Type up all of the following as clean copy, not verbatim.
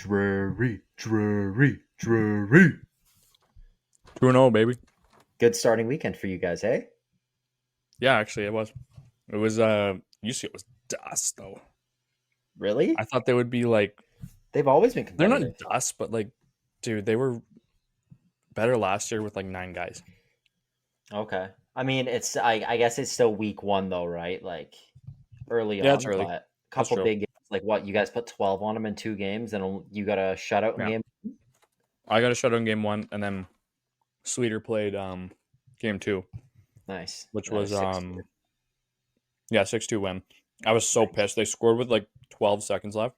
Drury. 2-0, baby. Good starting weekend for you guys, hey? Yeah, actually, it was. It was, usually it was dust, though. Really? I thought they would be like, They've always been they're competitive. not dust, but like, dude, they were better last year with like 9 guys. Okay. I mean, I guess it's still week one though, right? Like early Yeah, it's on, early. but a That's couple true. big games. Like what? You guys put 12 on them in 2 games, and you got a shutout in Yeah. game. I got a shutout in game 1, and then Sweeter played game 2, Nice. which That was, was 6-2. yeah, 6-2 win. I was so pissed. They scored with like 12 seconds left.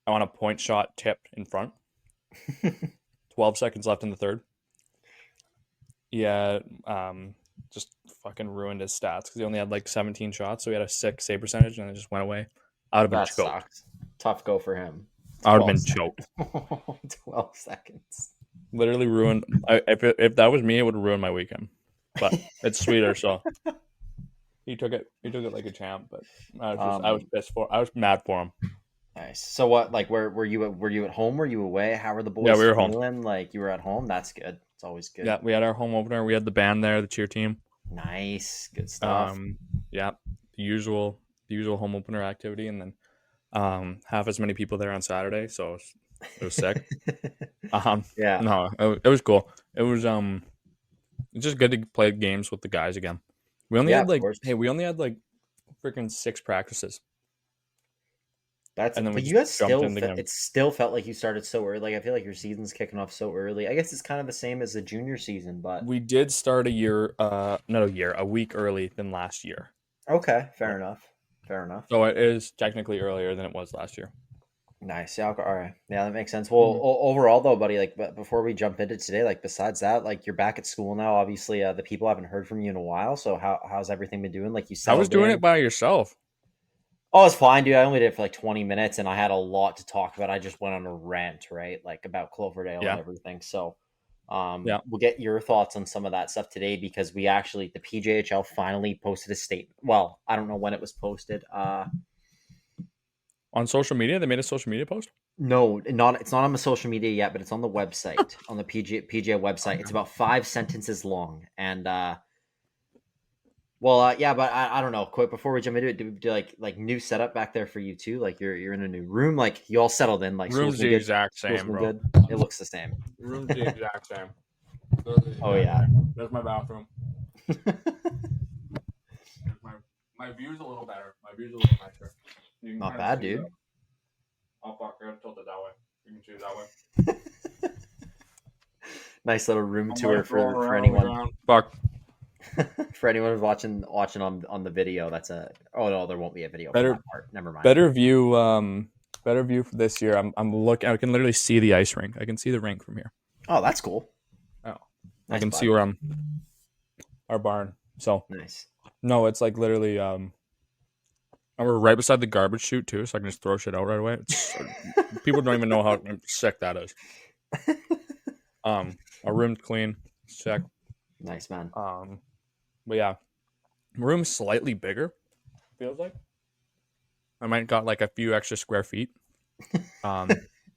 I want a point shot tip in front. 12 seconds left in the third. Yeah, just fucking ruined his stats because he only had like 17 shots, so he had a 6 save percentage, and it just went away. I would have been That choked. sucks. Tough go for him. I would have been 12 choked. 12 seconds. Literally ruined. If that was me, it would have ruined my weekend. But it's Sweeter, so he took it. He took it like a champ. But I was pissed for. I was mad for him. Nice. So what? Like, where were you? Were you at home? Were you away? How were the boys Yeah, we were home. feeling? Like, you were at home. That's good. It's always good. Yeah, we had our home opener. We had the band there, the cheer team. Nice, good stuff. Yeah, the usual home opener activity, and then half as many people there on Saturday, so it was sick. Yeah. No, it was cool. It was it's just good to play games with the guys again. We only Yeah, had of like course. freaking 6 practices. That's And then we but you just jumped jumped still into game. it still felt like you started so early. Like I feel like your season's kicking off so early. I guess it's kind of the same as the junior season, but We did start a week early than last year. okay, fair enough. Fair enough. So it is technically earlier than it was last year. Nice. Yeah, all right. Yeah, that makes sense. Well, overall though, buddy, like but before we jump into today, like besides that, like you're back at school now. Obviously, the people haven't heard from you in a while. So how's everything been doing? Like you I was settled doing in? it by yourself. Oh, it's fine, dude. I only did it for like 20 minutes and I had a lot to talk about. I just went on a rant, right? Like about Cloverdale and Yeah. everything. So Yeah. we'll get your thoughts on some of that stuff today because the PJHL finally posted a statement. Well, I don't know when it was posted. On social media, they made a social media post. No, it's not on the social media yet, but it's on the website, on the PGA website. It's about 5 sentences long. And yeah, but I don't know. Quick before we jump into it, do like new setup back there for you too? Like you're in a new room, like you all settled in, like Room's the exact same, bro. good. It looks the same. Room's the exact same. Oh yeah. There's my bathroom. My view's a little better. My view's a little nicer. Not bad, dude. Oh fuck, I gotta tilt it that way. You can see it that way. Nice little room tour for anyone. Fuck. For anyone who's watching on the video. That's oh no, there won't be a video Better, for that part. Never mind. Better view for this year. I'm looking. I can literally see the ice rink. I can see the rink from here. Oh, that's cool. Oh, nice. I can see where our barn. So nice. No, it's like literally and we're right beside the garbage chute too, so I can just throw shit out right away. People don't even know how sick that is. Our room's clean, sick. Nice, man. But yeah, my room's slightly bigger. Feels like I might got like a few extra square feet.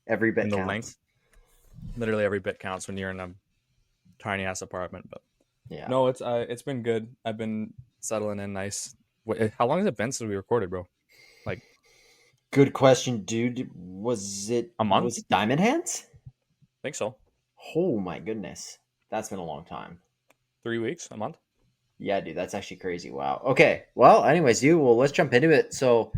Every bit in the counts. length. Literally every bit counts when you're in a tiny ass apartment. But yeah, no, it's been good. I've been settling in nice. How long has it been since we recorded, bro? Like, good question, dude. Was it a month? Was it Diamond Hands? I think so. Oh my goodness, that's been a long time. 3 weeks, a month. Yeah, dude, that's actually crazy. Wow. Okay. Well, anyways, dude, well, let's jump into it. So,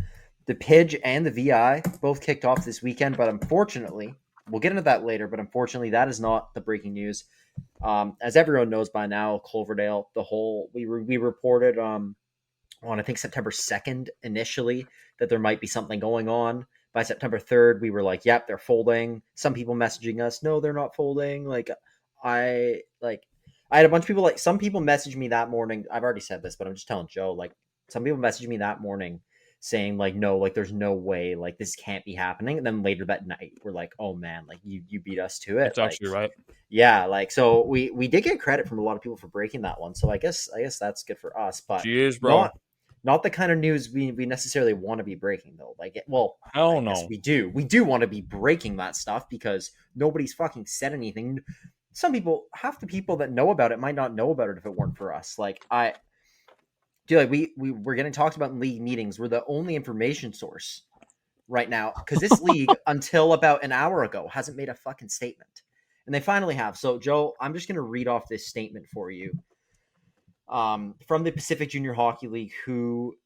the PIDGE and the VI both kicked off this weekend, but unfortunately, we'll get into that later. But unfortunately, that is not the breaking news. As everyone knows by now, Cloverdale, we reported on I think September 2nd initially that there might be something going on. By September 3rd, we were like, "Yep, they're folding." Some people messaging us, "No, they're not folding." I had a bunch of people, like some people messaged me that morning. I've already said this, but I'm just telling Joe, like some people messaged me that morning saying like, no, like there's no way, like this can't be happening. And then later that night we're like, oh man, like you beat us to it. It's actually right. Yeah. Like, so we did get credit from a lot of people for breaking that one. So I guess that's good for us, but Cheers, bro. Not the kind of news we necessarily want to be breaking, though. I Hell guess no. we do. We do want to be breaking that stuff because nobody's fucking said anything. Some people, half the people that know about it might not know about it if it weren't for us. We're getting talked about in league meetings. We're the only information source right now because this league, until about an hour ago, hasn't made a fucking statement, and they finally have. So, Joe, I'm just gonna read off this statement for you from the Pacific Junior Hockey League, who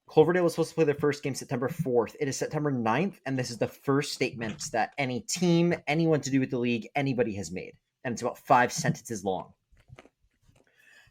Cloverdale was supposed to play their first game September 4th. It is September 9th, and this is the first statement that any team, anyone to do with the league, anybody has made. And it's about 5 sentences long.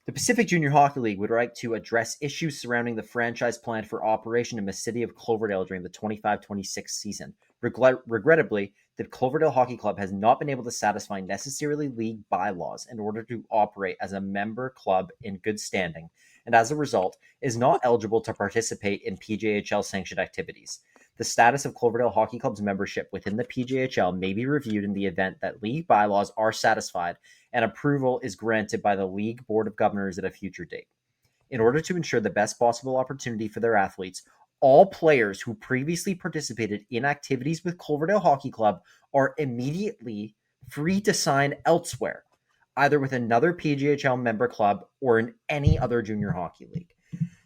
The Pacific Junior Hockey League would like to address issues surrounding the franchise plan for operation in the city of Cloverdale during the 25-26 season. Regrettably, the Cloverdale Hockey Club has not been able to satisfy necessarily league bylaws in order to operate as a member club in good standing, and as a result, is not eligible to participate in PJHL sanctioned activities. The status of Cloverdale Hockey Club's membership within the PJHL may be reviewed in the event that league bylaws are satisfied and approval is granted by the League Board of Governors at a future date. In order to ensure the best possible opportunity for their athletes, all players who previously participated in activities with Cloverdale Hockey Club are immediately free to sign elsewhere, either with another PJHL member club or in any other junior hockey league.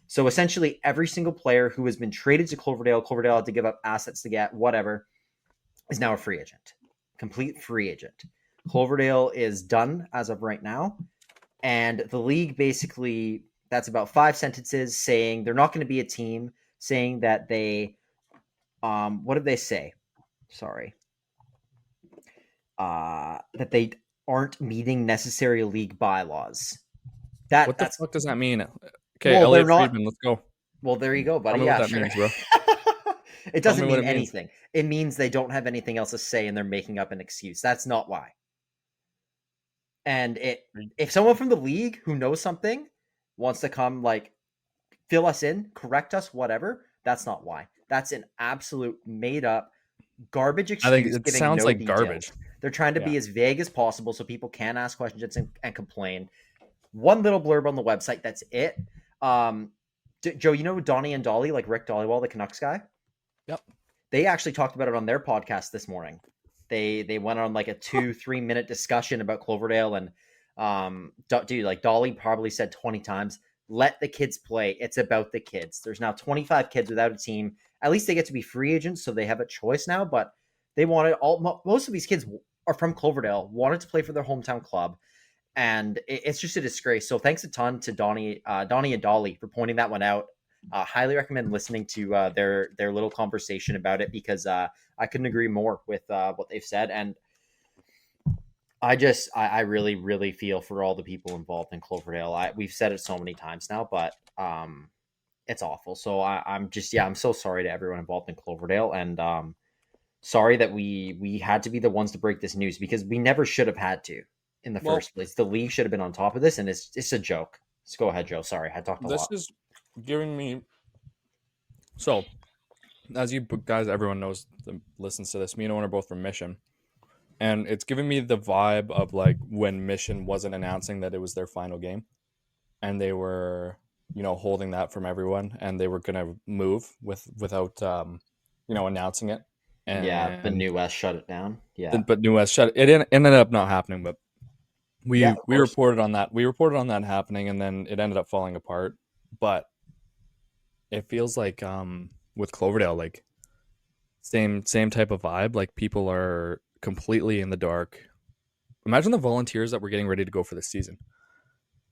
So essentially, every single player who has been traded to Cloverdale had to give up assets to get whatever, is now a free agent. Complete free agent. Cloverdale is done as of right now. And the league basically, that's about 5 sentences saying they're not going to be a team, saying that they, what did they say? Sorry. That they aren't meeting necessary league bylaws. What the fuck does that mean? Okay, Well, they're Elliot not. Friedman, let's go. Well, there you go, buddy. Tell me what Yeah, that sure. means, bro. It Tell doesn't me what mean it means. anything. It means they don't have anything else to say and they're making up an excuse. That's not why. And if someone from the league who knows something wants to come, like, fill us in, correct us, whatever, that's not why. That's an absolute made up garbage I think excuse it giving sounds no like details. garbage. They're trying to Yeah. be as vague as possible so people can ask questions and complain. One little blurb on the website, that's it. Joe, you know Donnie and Dolly, like Rick Dollywall, the Canucks guy? Yep. They actually talked about it on their podcast this morning. They went on like a 2-3 minute discussion about Cloverdale, and like Dolly probably said 20 times, let the kids play. It's about the kids. There's now 25 kids without a team. At least they get to be free agents, so they have a choice now. But they wanted most of these kids are from Cloverdale, wanted to play for their hometown club, and it's just a disgrace. So thanks a ton to Donnie and Dolly for pointing that one out. Highly recommend listening to their little conversation about it because I couldn't agree more with what they've said. And I really, really feel for all the people involved in Cloverdale. We've said it so many times now, but it's awful. So I'm so sorry to everyone involved in Cloverdale, and sorry that we had to be the ones to break this news because we never should have had to in the first place. The league should have been on top of this, and it's a joke. Let's go ahead, Joe. Sorry, I talked a lot. This is giving me. So, as you guys, everyone knows that listens to this. Me and Owen are both from Mission, and it's giving me the vibe of like when Mission wasn't announcing that it was their final game, and they were, holding that from everyone, and they were gonna move without, announcing it. And the New West shut it down. but New West shut it. It ended up not happening, but we course. reported on that. We reported on that happening, and then it ended up falling apart. But it feels like with Cloverdale, like same type of vibe. Like people are completely in the dark. Imagine the volunteers that were getting ready to go for this season,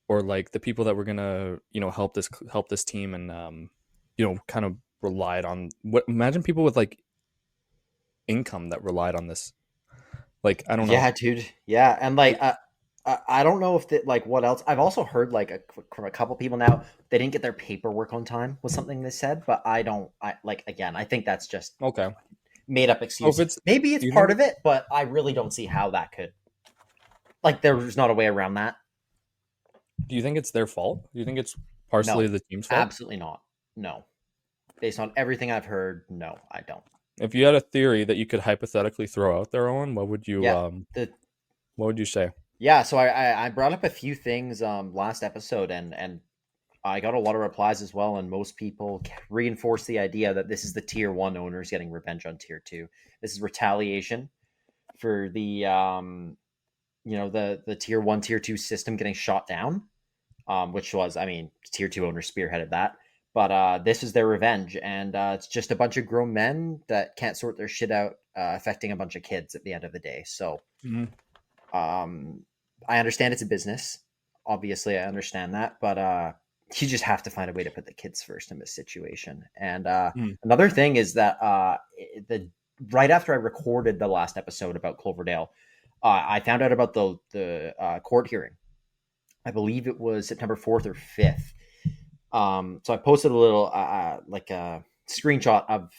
or like the people that were gonna help this team and kind of relied on what. Imagine people with like income that relied on this. Like I don't know. Yeah, dude. Yeah, and like I don't know if that, like, what else. I've also heard from a couple people now they didn't get their paperwork on time was something they said, but I think that's just Okay. made up excuse. Maybe it's part of it, but I really don't see how that could. Like, there's not a way around that. Do you think it's their fault? Do you think it's partially the team's fault? Absolutely not. No. Based on everything I've heard, no, I don't. If you had a theory that you could hypothetically throw out there, Owen, what would you what would you say? Yeah, so I brought up a few things last episode, and I got a lot of replies as well, and most people reinforce the idea that this is the tier 1 owners getting revenge on tier 2. This is retaliation for the the tier 1 tier 2 system getting shot down, which was, I mean, tier 2 owners spearheaded that. But this is their revenge, and it's just a bunch of grown men that can't sort their shit out, affecting a bunch of kids at the end of the day. So I understand it's a business. Obviously, I understand that, but you just have to find a way to put the kids first in this situation. And another thing is that right after I recorded the last episode about Cloverdale, I found out about the court hearing. I believe it was September 4th or 5th. So I posted a little like a screenshot of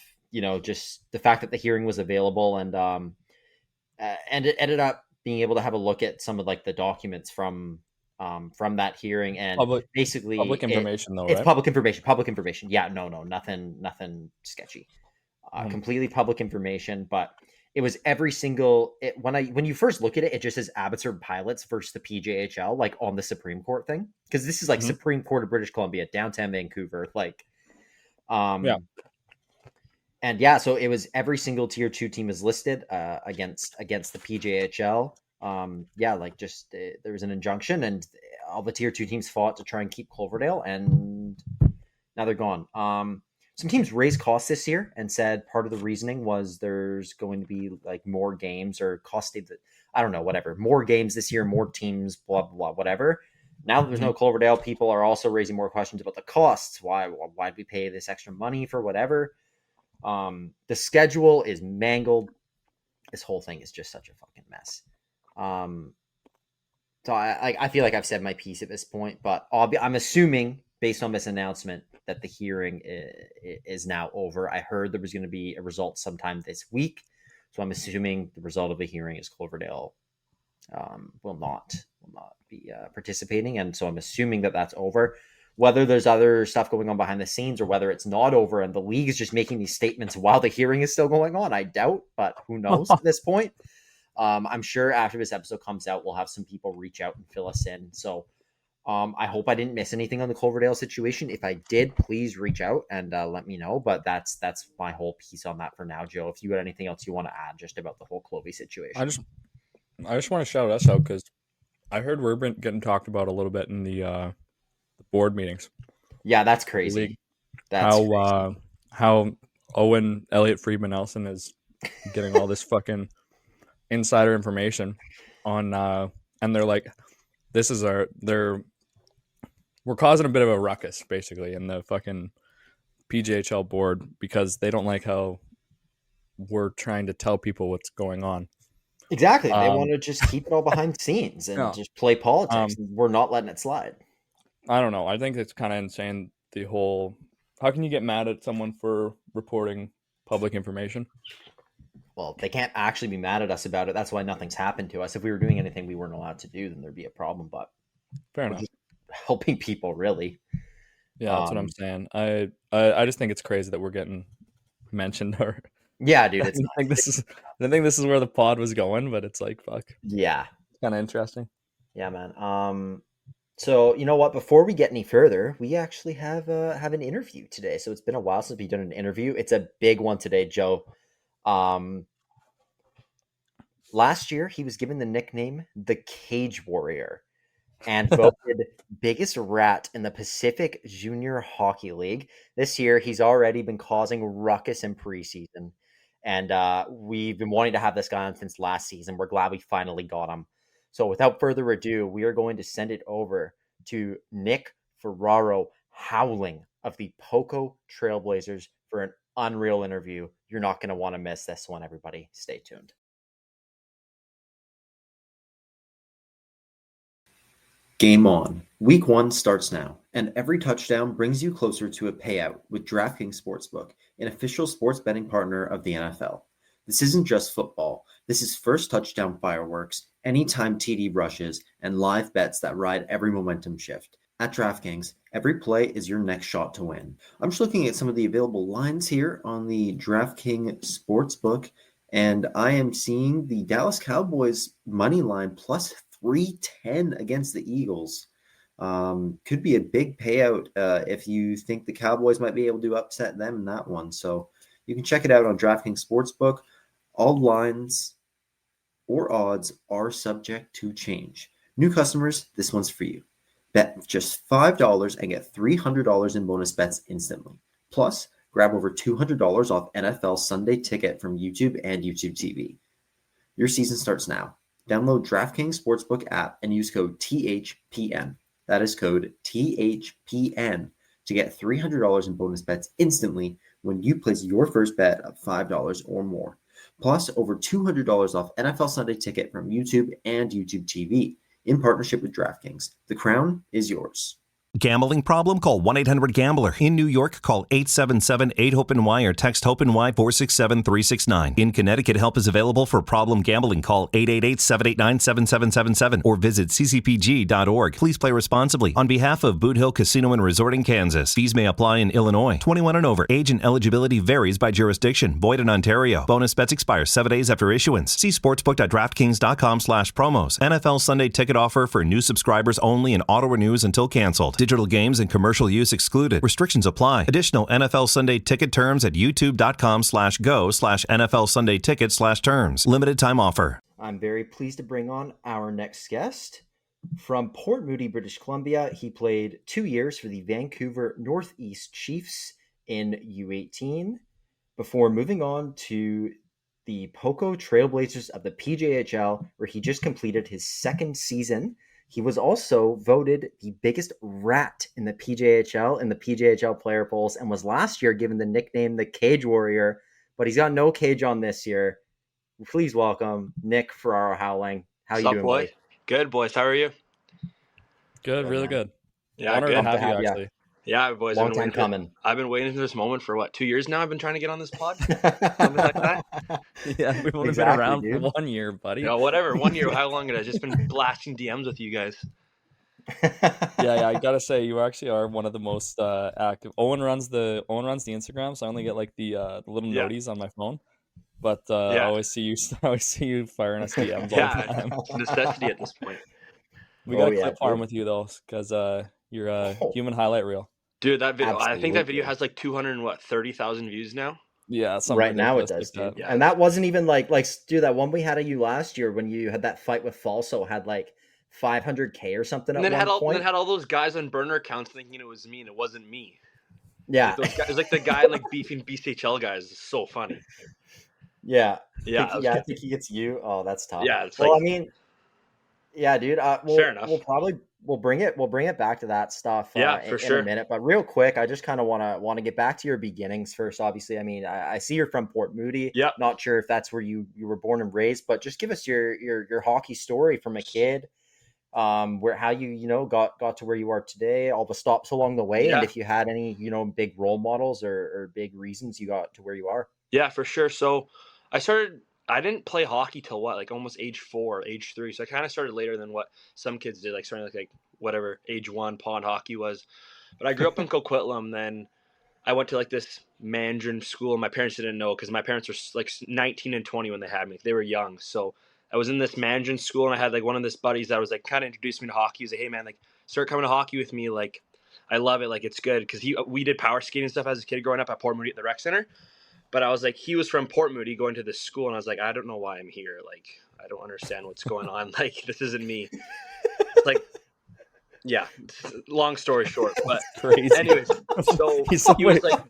just the fact that the hearing was available, and it ended up being able to have a look at some of like the documents from that hearing, and basically public information, though, it's right? public information. Yeah, no, nothing sketchy. Completely public information, but it was every single when you first look at it, it just says Abbotsford Pilots versus the PJHL, like on the Supreme Court thing, because this is like Supreme Court of British Columbia, downtown Vancouver, like yeah. And yeah, so it was every single tier 2 team is listed against the PJHL. There was an injunction, and all the tier 2 teams fought to try and keep Cloverdale, and now they're gone. Some teams raised costs this year and said part of the reasoning was there's going to be like more games or I don't know, whatever, more games this year, more teams, blah, blah, whatever. Now that there's no Cloverdale, people are also raising more questions about the costs. Why'd we pay this extra money for whatever? The schedule is mangled. This whole thing is just such a fucking mess. So I feel like I've said my piece at this point, but I'm assuming based on this announcement that the hearing is now over. I heard there was going to be a result sometime this week, so I'm assuming the result of the hearing is Cloverdale will not be participating, and so I'm assuming that that's over. Whether there's other stuff going on behind the scenes or whether it's not over and the league is just making these statements while the hearing is still going on, I doubt, but who knows at this point. I'm sure after this episode comes out, we'll have some people reach out and fill us in. So I hope I didn't miss anything on the Cloverdale situation. If I did, please reach out and let me know. But that's my whole piece on that for now, Joe. If you got anything else you want to add just about the whole Clovey situation. I just want to shout us out because I heard we're getting talked about a little bit in the board meetings. Yeah, that's crazy. How Owen, Elliot, Friedman, Elson is getting all this fucking insider information on and they're like, this is we're causing a bit of a ruckus basically in the fucking PJHL board because they don't like how we're trying to tell people what's going on. Exactly. They want to just keep it all behind the scenes and just play politics. We're not letting it slide. I don't know. I think it's kind of insane. The whole, how can you get mad at someone for reporting public information? Well, they can't actually be mad at us about it. That's why nothing's happened to us. If we were doing anything we weren't allowed to do, then there'd be a problem. But fair enough. Just helping people, really. Yeah, that's what I'm saying. I just think it's crazy that we're getting mentioned. Or yeah, dude. I think this is where the pod was going, but it's like, fuck. Yeah, it's kind of interesting. Yeah, man. So you know what? Before we get any further, we actually have an interview today. So it's been a while since we've done an interview. It's a big one today, Joe. Last year he was given the nickname the Cage Warrior and voted biggest rat in the Pacific Junior Hockey League. This year he's already been causing ruckus in preseason, and we've been wanting to have this guy on since last season. We're glad we finally got him. So without further ado, we are going to send it over to Nick Ferraro-Howling of the Poco Trailblazers for an unreal interview. You're not going to want to miss this one, everybody. Stay tuned. Game on. Week 1 starts now, and every touchdown brings you closer to a payout with DraftKings Sportsbook, an official sports betting partner of the NFL. This isn't just football. This is first touchdown fireworks, anytime TD rushes, and live bets that ride every momentum shift. At DraftKings, every play is your next shot to win. I'm just looking at some of the available lines here on the DraftKings Sportsbook, and I am seeing the Dallas Cowboys money line plus 310 against the Eagles. Could be a big payout if you think the Cowboys might be able to upset them in that one. So you can check it out on DraftKings Sportsbook. All lines or odds are subject to change. New customers, this one's for you. Bet just $5 and get $300 in bonus bets instantly. Plus, grab over $200 off NFL Sunday Ticket from YouTube and YouTube TV. Your season starts now. Download DraftKings Sportsbook app and use code THPN. That is code THPN to get $300 in bonus bets instantly when you place your first bet of $5 or more. Plus, over $200 off NFL Sunday Ticket from YouTube and YouTube TV in partnership with DraftKings. The crown is yours. Gambling problem? Call 1-800-GAMBLER. In New York, call 877-8-HOPE-NY or text HOPE-NY 467-369. In Connecticut, help is available for problem gambling. Call 888-789-7777 or visit ccpg.org. Please play responsibly. On behalf of Boot Hill Casino and Resort in Kansas, fees may apply in Illinois. 21 and over. Age and eligibility varies by jurisdiction. Void in Ontario. Bonus bets expire 7 days after issuance. See sportsbook.draftkings.com/promos. NFL Sunday Ticket offer for new subscribers only and auto renews until canceled. Digital games and commercial use excluded. Restrictions apply. Additional NFL Sunday Ticket terms at youtube.com/go/NFL Sunday Ticket/terms. Limited time offer. I'm very pleased to bring on our next guest. From Port Moody, British Columbia, he played 2 years for the Vancouver Northeast Chiefs in U18 before moving on to the Poco Trailblazers of the PJHL, where he just completed his second season. He was also voted the biggest rat in the PJHL in the PJHL player polls and was last year given the nickname the Cage Warrior, but he's got no cage on this year. Please welcome Nick Ferraro-Howling. How you doing, boy? buddy? Good, boys. How are you? Good, really man. good. Yeah, Honored good. to have to you, have ya. actually. Yeah, boys. Long time coming. I've been waiting for this moment for 2 years now. I've been trying to get on this pod. Something like that. Yeah, we've only Exactly, been around dude. for 1 year, buddy. You know, whatever. 1 year. How long it has just been blasting DMs with you guys. Yeah, I gotta say you actually are one of the most active. Owen runs the Instagram, so I only get like the little noties on my phone. But I always see you firing us DMs all the time. It's a necessity at this point. We got a clip farm with you though, because you're a human highlight reel. Dude, that video. Absolutely. I think that video has like 230,000 views now. Yeah, right now it does, dude. Yeah. And that wasn't even like dude, that one we had of you last year when you had that fight with Falso had like 500K or something. And then at one point. had all those guys on burner accounts thinking it was me, and it wasn't me. Yeah, like it was like the guy like beefing BCHL guys. It's so funny. Yeah, Yeah, I think he gets you. Oh, that's tough. Yeah, it's well, I mean, yeah, dude. Fair enough. We'll bring it back to that stuff. For sure. In a minute, but real quick, I just kind of want to get back to your beginnings first. Obviously, I mean, I see you're from Port Moody. Yeah. Not sure if that's where you were born and raised, but just give us your hockey story from a kid. How you got to where you are today, all the stops along the way, and if you had any big role models or big reasons you got to where you are. Yeah, for sure. So I didn't play hockey till almost age 4, age 3. So I kind of started later than what some kids did, like starting like whatever age 1 pond hockey was. But I grew up in Coquitlam. Then I went to like this Mandarin school, and my parents didn't know because my parents were like 19 and 20 when they had me. They were young. So I was in this Mandarin school, and I had like one of this buddies that was like kind of introduced me to hockey. He was like, "Hey man, like start coming to hockey with me. Like I love it. Like it's good." Because we did power skating and stuff as a kid growing up at Port Moody at the rec center. But I was like, he was from Port Moody going to this school, and I was like, I don't know why I'm here. Like, I don't understand what's going on. Like, this isn't me. Like, yeah, long story short. But crazy. Anyways, so he was like,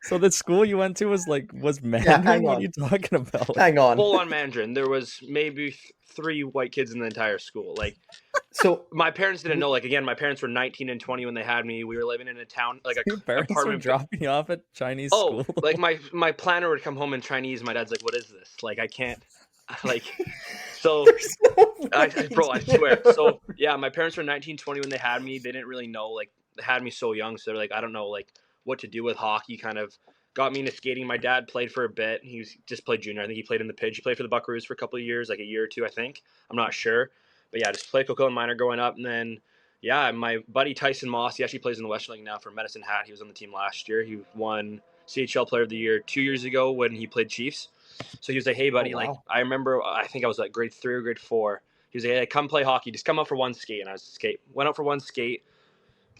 so the school you went to was Mandarin? hang what on. are you talking about? Hang on. Full on Mandarin. There was maybe 3 white kids in the entire school. Like, so my parents didn't know. Like, again, my parents were 19 and 20 when they had me. We were living in a town, like Your parents apartment. were dropping you off at Chinese school. Like my planner would come home in Chinese. My dad's like, "What is this?" Like, I can't. Like, so I swear. So yeah, my parents were 19, 20 when they had me. They didn't really know. Like, they had me so young, so they're like, I don't know, like what to do with hockey. Kind of got me into skating. My dad played for a bit. Just played junior. I think he played in the Pidge. He played for the Buckaroos for a couple of years, like a year or two, I think. I'm not sure. But yeah, just played Coquitlam minor growing up. And then, yeah, my buddy Tyson Moss, he actually plays in the Western League now for Medicine Hat. He was on the team last year. He won CHL Player of the Year 2 years ago when he played Chiefs. So he was like, "Hey, buddy, wow. like I remember, I think I was like grade 3 or grade 4. He was like, hey, come play hockey. Just come out for one skate. And I was skate. Went out for one skate.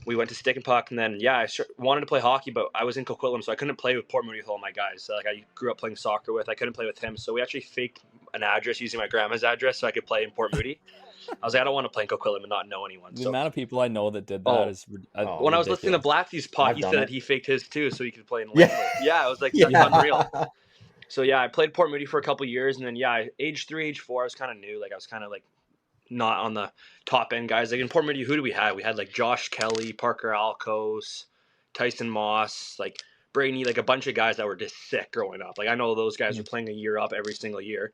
We went to stick and puck, and then I wanted to play hockey, but I was in Coquitlam, so I couldn't play with Port Moody with all my guys. So like I grew up playing soccer with, I couldn't play with him. So we actually faked an address using my grandma's address so I could play in Port Moody. I was like, I don't want to play in Coquitlam and not know anyone. The amount of people I know that did that is ridiculous. When I was listening to Blackfeast Pod, he said that he faked his too, so he could play in Yeah. Yeah, I was like, that's unreal. So I played Port Moody for a couple of years, and then age 3, age 4, I was kind of new. Like I was kind of like not on the top end guys. Like in Port Moody, who do we have? We had like Josh Kelly, Parker Alcos, Tyson Moss, like Brady, like a bunch of guys that were just sick growing up. Like I know those guys were playing a year up every single year.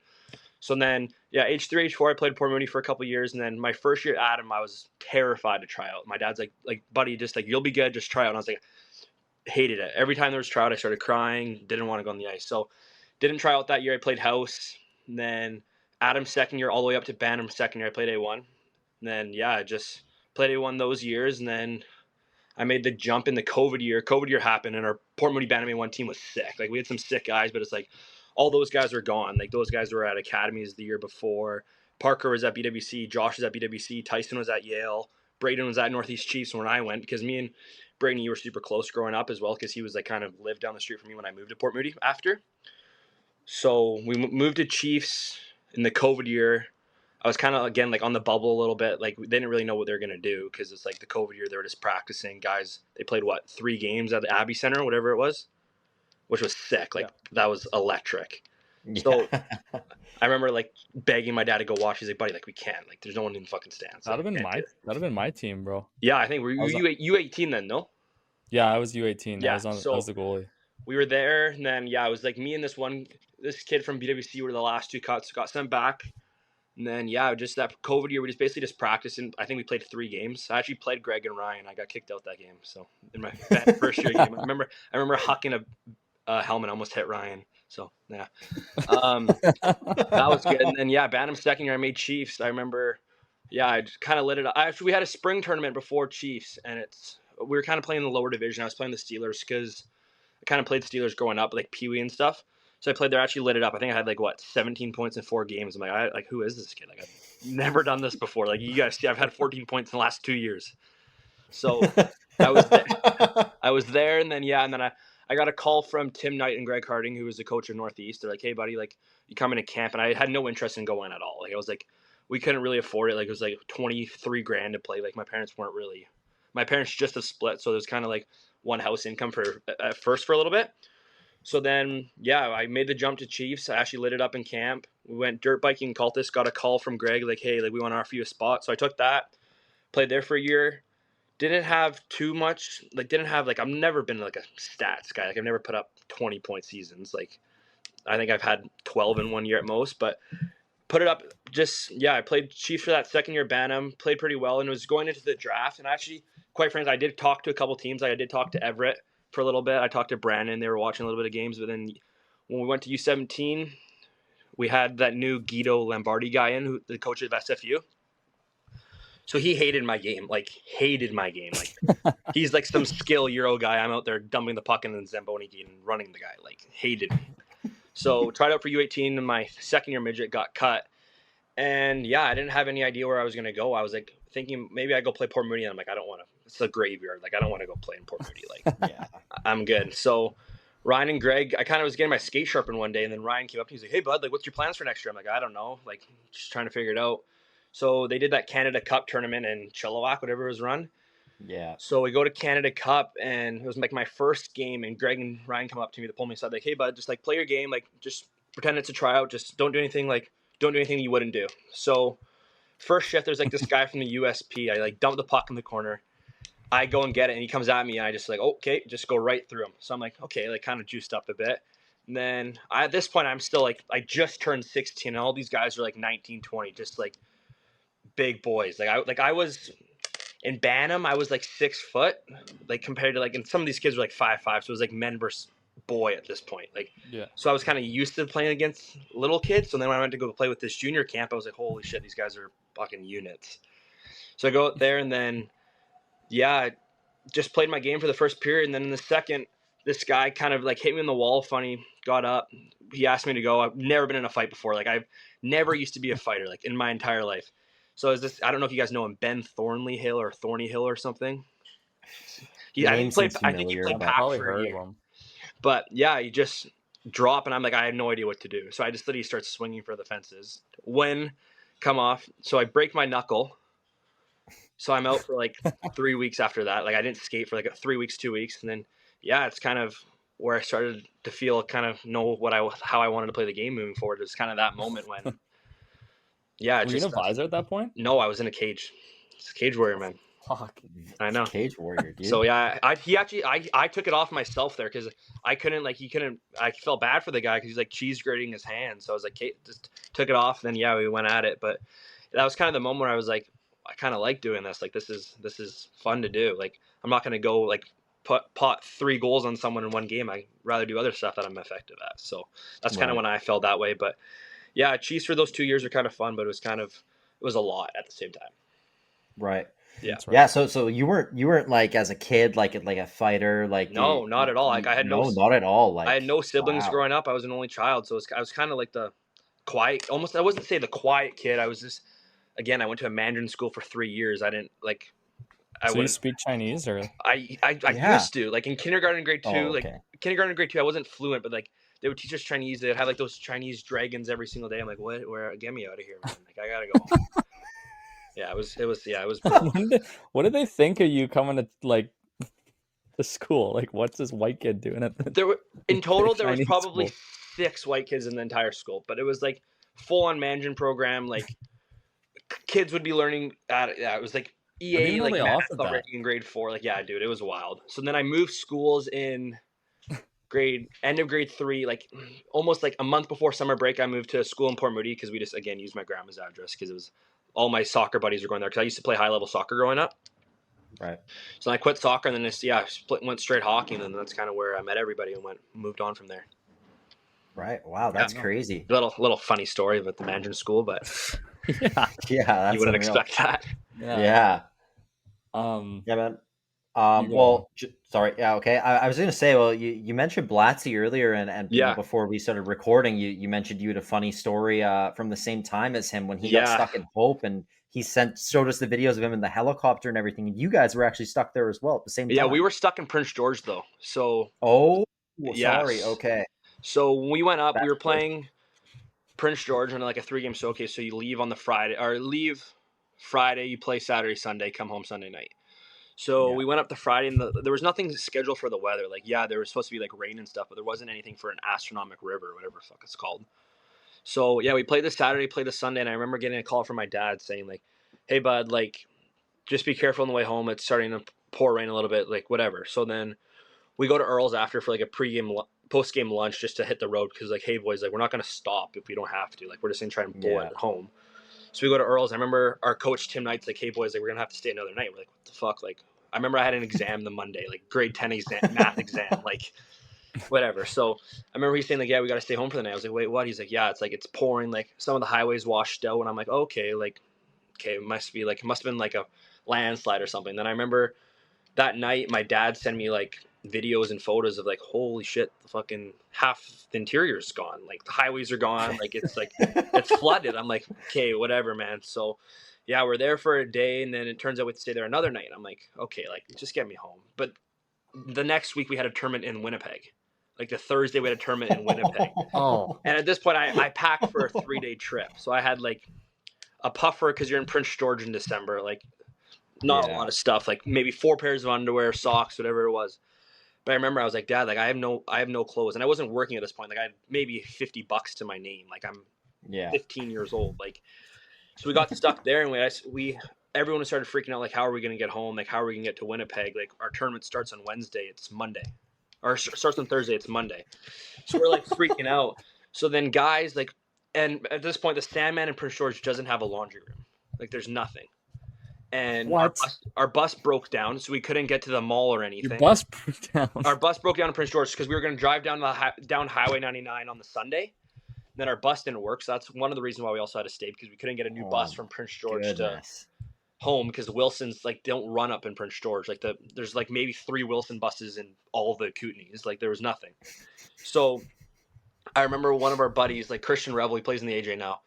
So then, age 3, age 4, I played Port Moody for a couple of years, and then my first year at Adam, I was terrified to try out. My dad's like, buddy, just like you'll be good, just try out. And I was like, hated it. Every time there was tryout, I started crying, didn't want to go on the ice. So didn't try out that year. I played house, and then Adam's second year all the way up to Bantam's second year, I played A1. And then, I just played A1 those years, and then I made the jump in the COVID year. COVID year happened, and our Port Moody Bantam A1 team was sick. Like, we had some sick guys, but it's like all those guys were gone. Like, those guys were at academies the year before. Parker was at BWC. Josh was at BWC. Tyson was at Yale. Braden was at Northeast Chiefs when I went, because me and Braden, you were super close growing up as well, because he was like kind of lived down the street from me when I moved to Port Moody after. So we moved to Chiefs in the COVID year. I was kind of, again, like on the bubble a little bit. Like, they didn't really know what they were going to do, because it's like the COVID year, they were just practicing. Guys, they played, 3 games at the Abbey Center, whatever it was, which was sick. Like, that was electric. Yeah. So I remember, like, begging my dad to go watch. He's like, buddy, like, we can't. Like, there's no one in the fucking stands. That'd have been my team, bro. Yeah, I think. Were you U18 then, no? Yeah, I was U18. Yeah, I was the goalie. We were there, and then, it was like me and this kid from BWC were the last 2 cuts, got sent back. And then, just that COVID year, we just basically just practiced, and I think we played 3 games. I actually played Greg and Ryan. I got kicked out that game. So in my first year game, I remember hucking a helmet, almost hit Ryan. So that was good. And then Bantam's second year, I made Chiefs. I remember, I kind of lit it up. Actually, we had a spring tournament before Chiefs, and we were kind of playing the lower division. I was playing the Steelers because I kind of played Steelers growing up, like Pee Wee and stuff. So I played there, actually lit it up. I think I had 17 points in 4 games. I'm like, who is this kid? Like, I've never done this before. Like, you guys see, I've had 14 points in the last 2 years. So I was there, and then and then I got a call from Tim Knight and Greg Harding, who was the coach of Northeast. They're like, hey buddy, like, you come into camp, and I had no interest in going at all. Like, I was like, we couldn't really afford it. Like, it was like $23,000 to play. Like, my parents just have split, so there's kind of like one house income at first for a little bit. So then, I made the jump to Chiefs. I actually lit it up in camp. We went dirt biking in Cultus, got a call from Greg, like, hey, like, we want to offer you a spot. So I took that, played there for a year. Didn't have too much, I've never been like a stats guy. Like, I've never put up 20-point seasons. Like, I think I've had 12 in 1 year at most, but put it up I played Chiefs for that second year Bantam, played pretty well, and it was going into the draft. And actually, quite frankly, I did talk to a couple teams. Like, I did talk to Everett for a little bit. I talked to Brandon. They were watching a little bit of games. But then when we went to U17, we had that new Guido Lombardi guy in, the coach of SFU. So he hated my game. Like, he's like some skill Euro guy. I'm out there dumping the puck in the Zamboni game and running the guy. Like, hated me. So tried out for U18, and my second year midget got cut. And I didn't have any idea where I was going to go. I was like thinking maybe I go play Port Moody. And I'm like, I don't want to. It's a graveyard. Like, I don't want to go play in Port Moody. Like, I'm good. So Ryan and Greg, I kind of was getting my skate sharpened one day, and then Ryan came up to me. He's like, hey bud, like, what's your plans for next year? I'm like, I don't know. Like, just trying to figure it out. So they did that Canada Cup tournament in Chilliwack, whatever it was run. Yeah. So we go to Canada Cup, and it was like my first game, and Greg and Ryan come up to me to pull me aside, like, hey bud, just like play your game, like, just pretend it's a tryout, just don't do anything you wouldn't do. So first shift, there's like this guy from the USP. I like dump the puck in the corner. I go and get it, and he comes at me, and I just like, okay, just go right through him. So I'm like, okay, like, kind of juiced up a bit. And then at this point, I'm still like, I just turned 16, and all these guys are like 19, 20, just like big boys. I was in Bantam, I was like 6 foot, like, compared to like, and some of these kids were like 5'5", so it was like men versus boy at this point. Like, so I was kind of used to playing against little kids. So then when I went to go play with this junior camp, I was like, holy shit, these guys are fucking units. So I go out there, and then I just played my game for the first period, and then in the second, this guy kind of like hit me in the wall funny, got up. He asked me to go. I've never been in a fight before. Like, I've never used to be a fighter, like, in my entire life. So is this? I don't know if you guys know him, Ben Thornley-Hill or Thorny-Hill or something. The I name think seems I think he familiar, played I've but pack probably for a heard of year. him. But yeah, you just drop, and I'm like, I had no idea what to do. So I just literally start swinging for the fences. When come off, so I break my knuckle. So I'm out for like 3 weeks after that. Like I didn't skate for like 3 weeks, 2 weeks, and then yeah, it's kind of where I started to feel kind of know how I wanted to play the game moving forward. It was kind of that moment when yeah, it Were you in a just visor at that point? no, I was in a cage. It's a cage warrior, man. Fuck. I know. Cage Warrior, dude. So yeah, I took it off myself there because I couldn't like he couldn't. I felt bad for the guy because he's like cheese grating his hand. So I was like, okay, just took it off. Then yeah, we went at it. But that was kind of the moment where I was like, I kind of like doing this. Like this is fun to do. Like I'm not gonna go like pot 3 goals on someone in one game. I'd rather do other stuff that I'm effective at. So that's kind of Right. when I felt that way. But yeah, cheese for those 2 years are kind of fun, but it was a lot at the same time. Right. Yeah. That's right. Yeah, so you weren't like as a kid like a fighter like No, not at all. Like I had no, not at all. Like I had no siblings wow. growing up. I was an only child, so I was kind of like the quiet. Almost, I wasn't say the quiet kid. I was just, again, I went to a Mandarin school for 3 years. I didn't like. So you speak Chinese or? I Yeah. used to like in kindergarten and grade 2. Oh, Like okay. kindergarten and grade 2, I wasn't fluent, but like they would teach us Chinese. They'd have like those Chinese dragons every single day. I'm like, what? Where? Get me out of here, man! Like I gotta go home. Yeah, it was. What did they think of you coming to like the school? Like, what's this white kid doing at the? There were in total there was Chinese probably school? 6 white kids in the entire school, but it was like full on Mandarin program. Like kids would be learning at yeah, it was like I didn't EA know like they math offered that. already in grade 4. Like yeah, dude, it was wild. So then I moved schools in end of grade 3, like almost like a month before summer break. I moved to a school in Port Moody because we just again used my grandma's address because it was all my soccer buddies were going there because I used to play high level soccer growing up. Right. So I quit soccer and then went straight hockey, and then that's kind of where I met everybody and moved on from there. Right. Wow, that's crazy. Little funny story about the Mandarin school, but Yeah. Yeah, that's you wouldn't unreal. expect that. Yeah. Yeah, man. Well, sorry. Yeah, okay. I was gonna say, well, you mentioned Blatzy earlier, and you know, Yeah. before we started recording, you mentioned you had a funny story from the same time as him when he got Yeah. stuck in Hope, and he showed us the videos of him in the helicopter and everything. And you guys were actually stuck there as well at the same time. Yeah, we were stuck in Prince George though. So Oh, Yes. sorry. Okay. So when we went up, That's we were good. playing Prince George in like a 3-game showcase. So you leave on the Friday, or leave Friday, you play Saturday, Sunday, come home Sunday night. So Yeah. we went up the Friday, and there was nothing scheduled for the weather. Like, yeah, there was supposed to be like rain and stuff, but there wasn't anything for an astronomical river, whatever the fuck it's called. So yeah, we played the Saturday, played the Sunday, and I remember getting a call from my dad saying like, "Hey, bud, like, just be careful on the way home. It's starting to pour rain a little bit, like whatever." So then we go to Earl's after for like a post-game lunch just to hit the road because like, hey boys, like we're not gonna stop if we don't have to. Like we're just gonna try and blow it at home. So we go to Earl's. I remember our coach Tim Knight's like, hey boys, like we're gonna have to stay another night. We're like, what the fuck? Like I remember I had an exam the Monday, like grade 10 math exam, like whatever. So I remember he's saying like, yeah, we gotta stay home for the night. I was like, wait, what? He's like, yeah, it's pouring. Like some of the highways washed out, and I'm like, okay, it must have been like a landslide or something. Then I remember that night my dad sent me like videos and photos of like, holy shit, the fucking half the interior is gone, like the highways are gone, like it's flooded. I'm like, okay, whatever, man. So yeah, we're there for a day, and then it turns out we have to stay there another night. I'm like, okay, like just get me home. But the next week we had a tournament in Winnipeg. Like the Thursday we had a tournament in Winnipeg. Oh. And at this point I packed for a 3-day trip, so I had like a puffer because you're in Prince George in December, like not a lot of stuff, like maybe 4 pairs of underwear, socks, whatever it was. But I remember I was like, Dad, like I have no clothes, and I wasn't working at this point. Like I had maybe $50 to my name. Like I'm 15 years old. Like, so we got stuck there, and everyone started freaking out. Like, how are we going to get home? Like, how are we going to get to Winnipeg? Like, our tournament starts on Wednesday. It's Monday, or starts on Thursday. It's Monday. So we're like freaking out. So then guys like, and at this point, the Sandman in Prince George doesn't have a laundry room. Like, there's nothing. And our bus broke down, so we couldn't get to the mall or anything. Your bus broke down. Our bus broke down in Prince George because we were going to drive down down Highway 99 on the Sunday. Then our bus didn't work, so that's one of the reasons why we also had to stay, because we couldn't get a new bus from Prince George to home, because Wilson's like don't run up in Prince George. Like there's like maybe 3 Wilson buses in all the Kootenays. Like there was nothing. So I remember one of our buddies, like Christian Revel, he plays in the AJ now.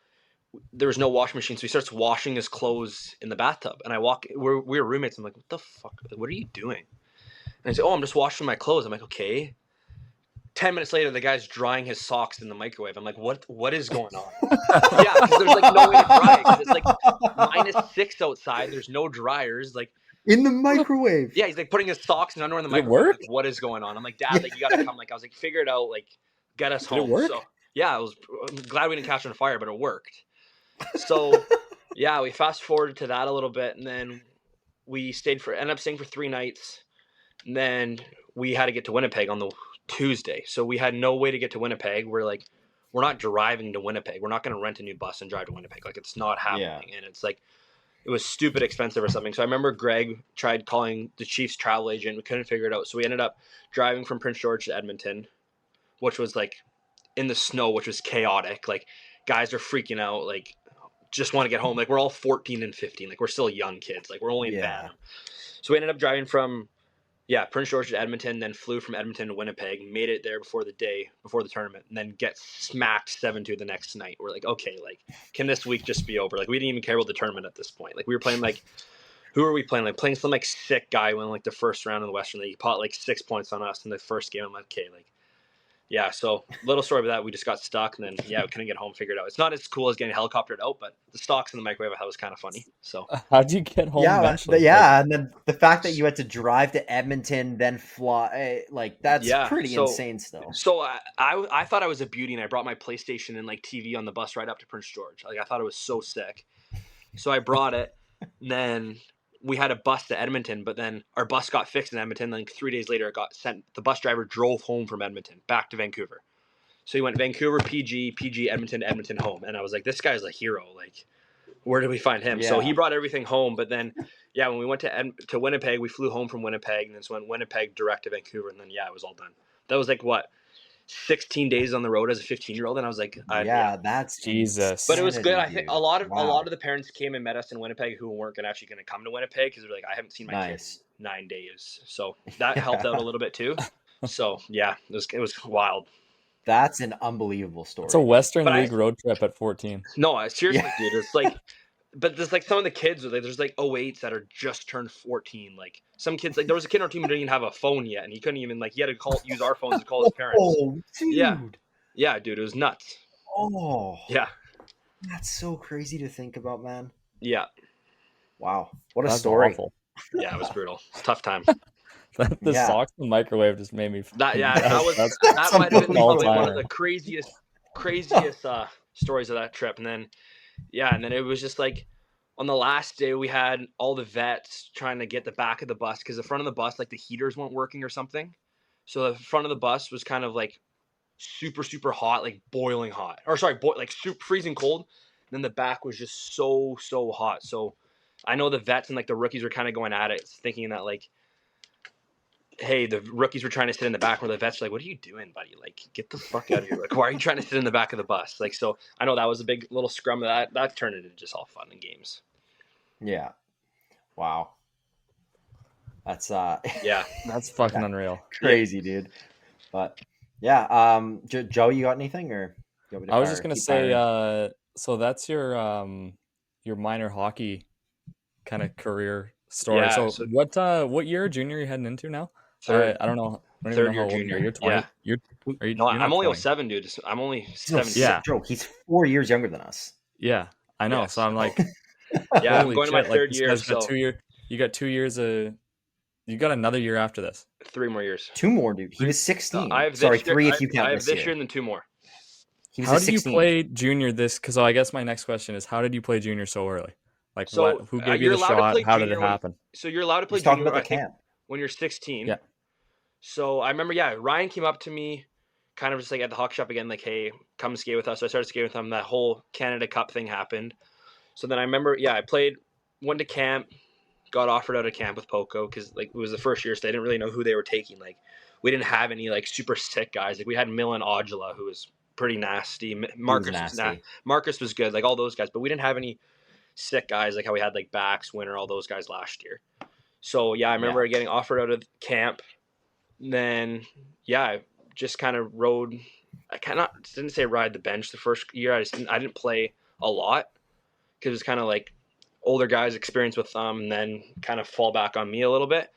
there was no washing machine, so he starts washing his clothes in the bathtub. And we were roommates. I'm like, what the fuck? What are you doing? And he's like, oh, I'm just washing my clothes. I'm like, okay. 10 minutes later, the guy's drying his socks in the microwave. I'm like, what is going on? Yeah, because there's like no way to dry it. 'Cause it's like -6 outside. There's no dryers. Like In the microwave. yeah, he's like putting his socks and underwear in the Did it microwave. work? Like, what is going on? I'm like, Dad, like you gotta come. Like I was like, figure it out. Like get us Did it home. work? So yeah, I'm glad we didn't catch on fire, but it worked. So yeah, we fast forwarded to that a little bit, and then we ended up staying for 3 nights. And then we had to get to Winnipeg on the Tuesday. So we had no way to get to Winnipeg. We're like, we're not driving to Winnipeg. We're not going to rent a new bus and drive to Winnipeg. Like it's not happening. And it's like, it was stupid expensive or something. So I remember Greg tried calling the Chiefs travel agent. We couldn't figure it out. So we ended up driving from Prince George to Edmonton, which was like in the snow, which was chaotic. Like guys are freaking out. Like just want to get home. Like we're all 14 and 15. Like we're still young kids. Like we're only in Bantam. So we ended up driving from Prince George to Edmonton, then flew from Edmonton to Winnipeg, made it there before the tournament, and then get smacked 7-2 the next night. We're like, okay, like, can this week just be over? Like, we didn't even care about the tournament at this point. Like, we were playing, like, who are we playing? Like, playing some, like, sick guy who won, like, the first round in the Western League. He caught, like, 6 points on us in the first game. I'm like, okay, like, yeah, so little story about that. We just got stuck, and then, we couldn't get home, figured out. It's not as cool as getting helicoptered out, but the stocks in the microwave I thought was kind of funny. So How'd you get home eventually? And then the fact that you had to drive to Edmonton, then fly, like that's pretty insane still. So I thought I was a beauty, and I brought my PlayStation and like TV on the bus right up to Prince George. Like I thought it was so sick. So I brought it, and then we had a bus to Edmonton, but then our bus got fixed in Edmonton. Then 3 days later, it got sent. The bus driver drove home from Edmonton back to Vancouver. So he went Vancouver, PG, Edmonton, Edmonton home. And I was like, this guy's a hero. Like, where did we find him? Yeah. So he brought everything home. But then, when we went to Winnipeg, we flew home from Winnipeg, and then went Winnipeg direct to Vancouver. And then, it was all done. That was like, 16 days on the road as a 15-year-old, and I was like, that's Jesus. But it was good. I think a lot of the parents came and met us in Winnipeg who weren't actually going to come to Winnipeg because they're like, I haven't seen my kids in 9 days, so that helped out a little bit too. So it was wild. That's an unbelievable story. It's a Western League road trip at 14. No, seriously, dude. It's like. But there's like some of the kids, there's like 08s that are just turned 14. Like some kids, like there was a kid on our team who didn't even have a phone yet, and he couldn't even he had to use our phones to call his parents. Oh, dude. Yeah, dude, it was nuts. Oh, yeah, that's so crazy to think about, man. Yeah, wow, what a story. Awful. Yeah, it was brutal. Tough time. The socks in the microwave just made me. That might have been probably one of the craziest stories of that trip, and then. Yeah, and then it was just like on the last day we had all the vets trying to get the back of the bus because the front of the bus, like the heaters weren't working or something. So the front of the bus was kind of like super, super hot, like boiling hot. Or sorry, like super freezing cold. And then the back was just so, so hot. So I know the vets and like the rookies were kind of going at it, thinking that like, hey, the rookies were trying to sit in the back where the vets were like, what are you doing, buddy? Like, get the fuck out of here. Like, why are you trying to sit in the back of the bus? Like, so I know that was a big little scrum of that turned into just all fun and games. Yeah. Wow. That's that's fucking unreal. Crazy, dude. But Joe, you got anything or I was just gonna say so that's your minor hockey kind of career story. Yeah, so what year junior are you heading into now? I don't know. Third year junior. You're 20. Yeah. I'm only 07, dude. I'm only 17. Yeah, Joe, he's 4 years younger than us. Yeah, I know. Yeah, so I'm like, I'm going to my third year. So you got 2 years. You got another year after this. 3 more years. 2 more, dude. He was 16. I have 3 if you count. I have this year and then 2 more. How did you play junior this? Because I guess my next question is, how did you play junior so early? Like, who gave you the shot? How did it happen? So you're allowed to play junior about the camp. When you're 16. Yeah. So I remember, Ryan came up to me kind of just like at the hockey shop again, like, hey, come skate with us. So I started skating with him. That whole Canada Cup thing happened. So then I remember, I went to camp, got offered out of camp with Poco because like it was the first year, so they didn't really know who they were taking. Like we didn't have any like super sick guys. Like we had Milan Aujala, who was pretty nasty. Marcus was good, like all those guys, but we didn't have any sick guys like how we had like Bax, Winter, all those guys last year. So I remember getting offered out of camp. Then I just kind of rode. I didn't say ride the bench the first year. I didn't play a lot. because it's kind of like older guys experience with them and then kind of fall back on me a little bit,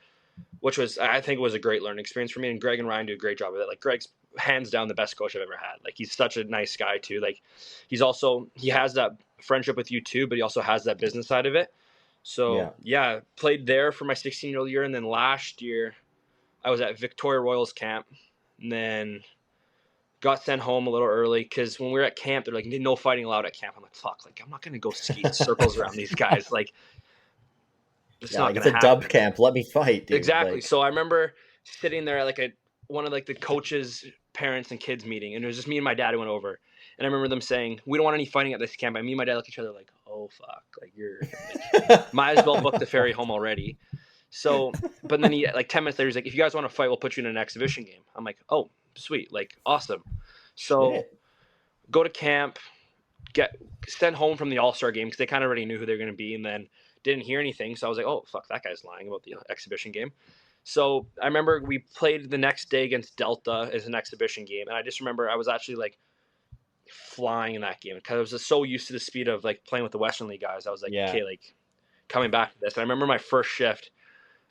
which was, I think, was a great learning experience for me. And Greg and Ryan do a great job of it. Like, Greg's hands down the best coach I've ever had. Like, he's such a nice guy too. Like, he has that friendship with you too, but he also has that business side of it. So yeah, played there for my 16-year-old year. And then last year I was at Victoria Royals camp, and then got sent home a little early because when we were at camp, they're like, no fighting allowed at camp. I'm like, fuck, like, I'm not going to go skate circles around these guys. Like, it's not going to happen. It's a dub camp. Let me fight, dude. Exactly. Like... So I remember sitting there at like one of like the coaches' parents and kids meeting, and it was just me and my dad who went over. And I remember them saying, we don't want any fighting at this camp. And me and my dad look at each other like, oh, fuck. Like, you're like, might as well book the ferry home already. So, but then he, like 10 minutes later, he's like, if you guys want to fight, we'll put you in an exhibition game. I'm like, oh, sweet. Like, awesome. So go to camp, get sent home from the All-Star game because they kind of already knew who they were going to be, and then didn't hear anything. So I was like, oh, fuck, that guy's lying about the exhibition game. So I remember we played the next day against Delta as an exhibition game. And I just remember I was actually like flying in that game because I was just so used to the speed of like playing with the Western League guys. I was like, okay, like coming back to this. And I remember my first shift,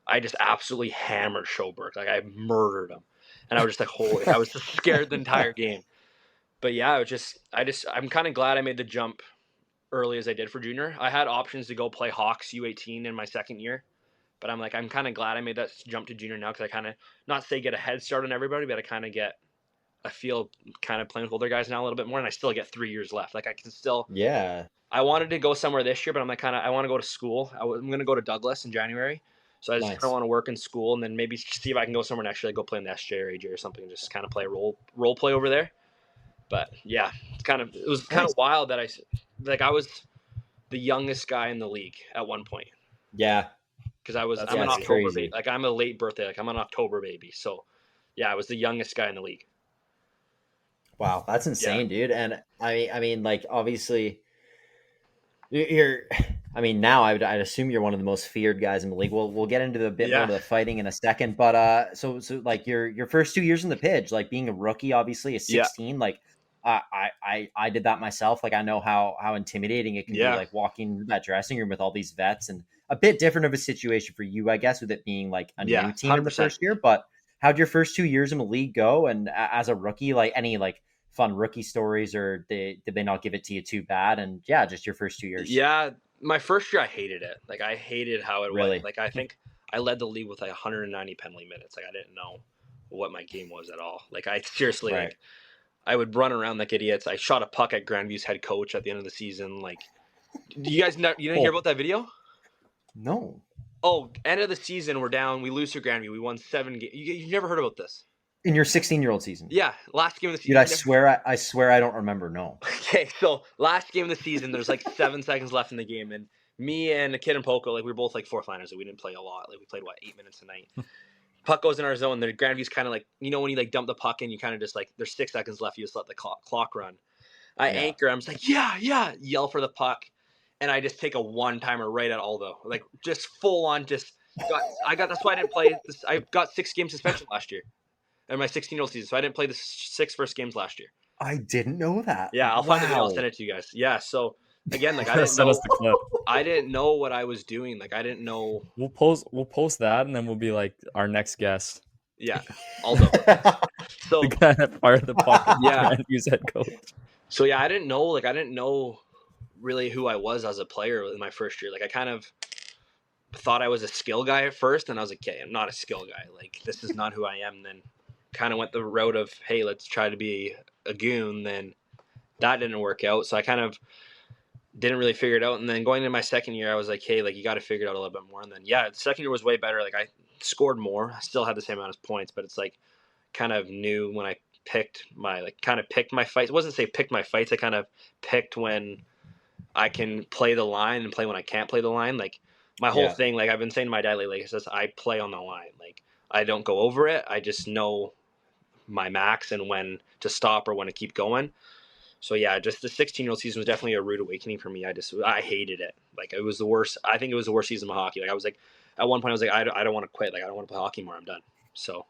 I just absolutely hammered Schoberg. Like, I murdered him. And I was just like, holy, I was just scared the entire game. But yeah, I'm kind of glad I made the jump early as I did for junior. I had options to go play Hawks U18 in my second year, but I'm kind of glad I made that jump to junior now, because I kind of, not say get a head start on everybody, but I feel kind of playing with older guys now a little bit more, and I still get 3 years left. Like, I can still, I wanted to go somewhere this year, but I'm like, I want to go to school. I'm going to go to Douglas in January. So I just kind of want to work in school, and then maybe see if I can go somewhere next year, like go play in the SJ or AJ or something, and just kind of play a role play over there. But yeah, it was kind of wild that I was the youngest guy in the league at one point. Yeah. Because I'm an October baby. Like, I'm a late birthday. Like, I'm an October baby. So yeah, I was the youngest guy in the league. Wow, that's insane, dude. And I mean, like, obviously now I'd assume you're one of the most feared guys in the league. We'll get into a bit more of the fighting in a second. But so like your first 2 years in the Pidge, like being a rookie, obviously at 16, like I did that myself. Like, I know how intimidating it can be, like walking that dressing room with all these vets, and a bit different of a situation for you, I guess, with it being like a new team 100%. In the first year. But how'd your first 2 years in the league go? And as a rookie, like, any like fun rookie stories, or did they not give it to you too bad? And just your first 2 years. Yeah, my first year I hated it. Like, I hated how it went. Like, I think I led the league with like 190 penalty minutes. Like, I didn't know what my game was at all. Like, I seriously like, I would run around like idiots. I shot a puck at Grandview's head coach at the end of the season. Like, you guys you didn't hear about that video? No. Oh, end of the season, we're down. We lose to Grandview. We won 7 games. You never heard about this? In your 16-year-old season? Yeah, last game of the season. Dude, I swear I don't remember. No. Okay, so last game of the season, there's like 7 seconds left in the game, and me and a kid in Poco, like, we were both like fourth liners. Like, we didn't play a lot. Like, we played 8 minutes a night. Puck goes in our zone. The Grandview's kind of like, when you like dump the puck in, you kind of just like, there's 6 seconds left. You just let the clock run. I anchor. I'm just like, yeah, yell for the puck, and I just take a one-timer right at Aldo, like, just full on. That's why I didn't play this. I got 6 game suspension last year in my 16-year-old season, so I didn't play the 6 first games last year. I didn't know that. Yeah, I'll find the video. I'll send it to you guys. Yeah, so again, like, I didn't know. I didn't know what I was doing. Like, I didn't know. We'll post that, and then we'll be like our next guest. Yeah, Aldo. So the guy that fired the puck. And use head coach. So yeah, I didn't know. Like, I didn't know really who I was as a player in my first year. Like, I kind of thought I was a skill guy at first, and I was like, okay, I'm not a skill guy. Like, this is not who I am. And then kind of went the route of, hey, let's try to be a goon. Then that didn't work out, so I kind of didn't really figure it out. And then going into my second year, I was like, hey, like, you got to figure it out a little bit more. And then the second year was way better. Like, I scored more. I still had the same amount of points, but it's like kind of knew when I picked my fights. It wasn't say picked my fights. I kind of picked when I can play the line and play when I can't play the line. Like, my whole thing, like, I've been saying to my dad lately, says I play on the line. Like, I don't go over it. I just know my max and when to stop or when to keep going. So yeah, just the 16-year-old season was definitely a rude awakening for me. I hated it. Like, it was the worst. I think it was the worst season of hockey. Like, I was like, at one point I was like, I don't want to quit. Like, I don't want to play hockey more. I'm done. So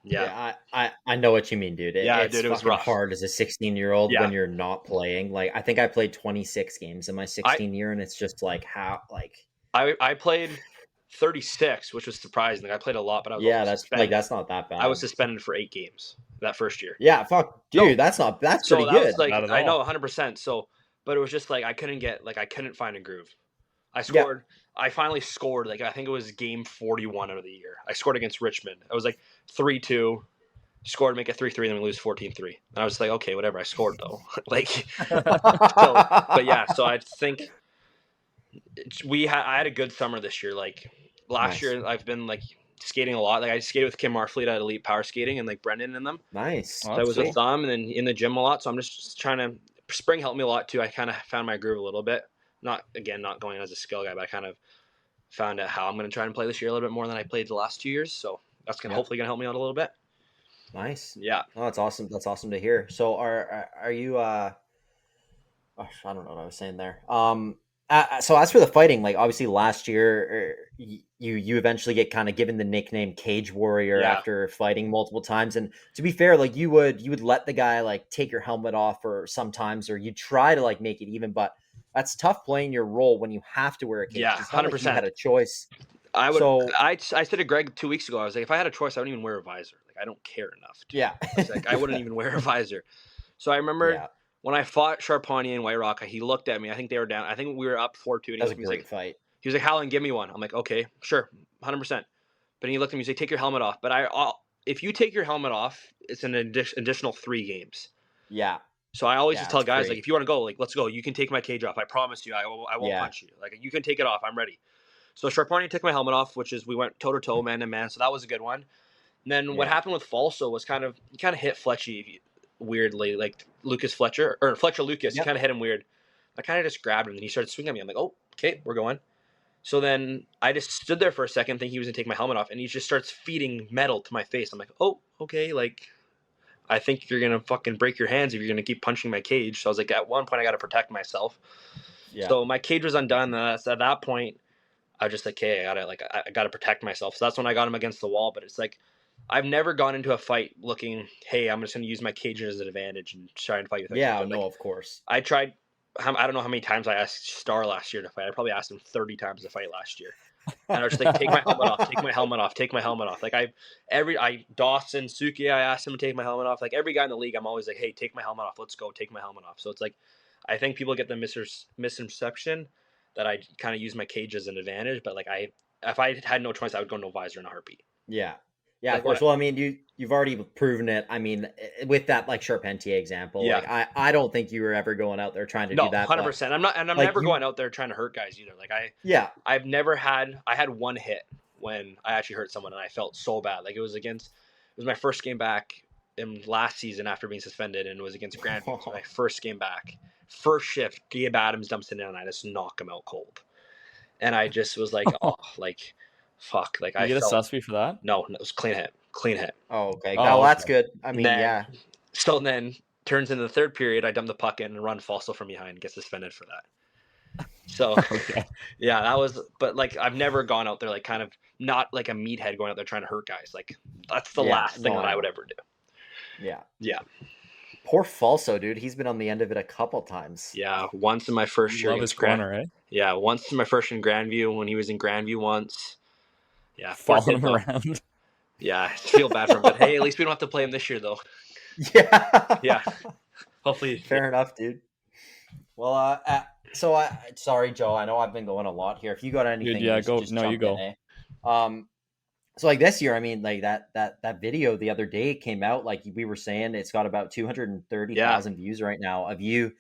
Yeah. Yeah, I know what you mean, dude. Yeah, It's dude, it was fucking rough. hard as a 16-year-old Yeah. when you're not playing. Like, I think I played 26 games in my I 16 year, and it's just like how, like, I played 36, which was surprising. Like I played a lot, but I was also yeah, suspended. that's not that I was bad. suspended for 8 games that first year. Yeah, fuck, No, dude, that's so pretty that was good. like Not at I know all. 100%. So, but it was just like I couldn't find a groove. I Yeah, scored. I finally scored. Like I think it was game 41 of the year. I scored against Richmond. It was like 3-2. Scored, make it 3-3, and then we lose 14-3. And I was like, okay, whatever. I scored though. Like so, but yeah. So I think I had a good summer this year. Like last nice, year, I've been like skating a lot. Like I skated with Kim Marfleet at Elite Power Skating and like Brendan and them. nice. Oh, So I that's was cool. with them and then in the gym a lot. So I'm just trying to. Spring helped me a lot too. I kind of found my groove a little bit. Not going as a skill guy, but I kind of found out how I'm going to try and play this year a little bit more than I played the last 2 years. So that's Yeah, hopefully going to help me out a little bit. nice. Yeah. Oh, that's awesome. That's awesome to hear. So, are you? I don't know what I was saying there. So as for the fighting, like obviously last year, you eventually get kind of given the nickname Cage Warrior Yeah. after fighting multiple times. And to be fair, like you would let the guy like take your helmet off, or sometimes, or you try to like make it even, but that's tough playing your role when you have to wear a cage. Yeah. It's not like you 100%. had a choice. I would. So I said to Greg 2 weeks ago. I was like, if I had a choice, I wouldn't even wear a visor. Like I don't care enough to. yeah, I was like, I wouldn't even wear a visor. So I remember yeah, when I fought Sharpani and White Rock, he looked at me. I think they were down. I think we were up 4-2, and he that was looked a at me. great fight. He was like, Howling, give me one. I'm like, okay, sure, 100%. But he looked at me. He's like, take your helmet off. But if you take your helmet off, it's an additional 3 games. Yeah, So I always yeah, just tell it's guys great. like, if you want to go, like, let's go. You can take my cage off. I promise you, I won't Yeah, punch you. Like you can take it off. I'm ready. So Sharpani took my helmet off, which is we went toe to toe, man to man. So that was a good one. And then what yeah, happened with Falso was he kind of hit Fletchy weirdly, like Lucas Fletcher or Fletcher Lucas. He yep, kind of hit him weird. I kind of just grabbed him and he started swinging at me. I'm like, oh, okay, we're going. So then I just stood there for a second, thinking he was gonna take my helmet off, and he just starts feeding metal to my face. I'm like, oh, okay, like I think you're gonna fucking break your hands if you're gonna keep punching my cage. So I was like, at one point I got to protect myself. yeah, So my cage was undone. So at that point, I was just like, hey, I gotta protect myself. So that's when I got him against the wall. But it's like, I've never gone into a fight looking, hey, I'm just gonna use my cage as an advantage and try and fight with my cage. yeah. But No, like, of course. I tried. I don't know how many times I asked Star last year to fight. I probably asked him 30 times to fight last year. And I was just like, take my helmet off, take my helmet off, take my helmet off. Like Dawson, Suki, I asked him to take my helmet off. Like every guy in the league, I'm always like, hey, take my helmet off. Let's go, take my helmet off. So it's like, I think people get the misconception that I kind of use my cage as an advantage. But like if I had no choice, I would go no visor in a heartbeat. Yeah. Yeah, Like of course. what? Well, I mean, you've already proven it. I mean, with that like Charpentier example, Yeah. like I don't think you were ever going out there trying to No, do that. 100%. I'm not, and I'm like, never going out there trying to hurt guys either. Like yeah, I've never had. I had one hit when I actually hurt someone, and I felt so bad. Like it was my first game back in last season after being suspended, and it was against Grandview. It was my first game back, first shift. Gabe Adams dumps it in, and I just knock him out cold. And I just was like, oh, like, fuck. Like You I get a felt sus fee for that? no, it was clean hit. Oh, okay. Oh, Well, that's okay. good. I mean, Then- yeah, So then turns into the third period. I dump the puck in and run Falso from behind and get suspended for that. So Okay. yeah, that was. But like, I've never gone out there like kind of not like a meathead going out there trying to hurt guys. Like that's the Yeah, last thing no, that I I would know. ever do. yeah. Yeah, Poor Falso, dude. He's been on the end of it a couple times. yeah. Once in my first year Love his against Grand. corner, eh? Yeah, once in my first in Grandview when he was in Grandview once. Yeah, poor Following kid, him though. around. Yeah, I feel bad for him, but hey, at least we don't have to play him this year though. Yeah. Yeah, hopefully. Fair enough, dude. Well, sorry, Joe. I know I've been going a lot here. If you got anything, yeah, just, go. Just No, jump you go. in, eh? So like this year, I mean, like that video the other day came out. Like we were saying, it's got about 230,000 views right now. Of you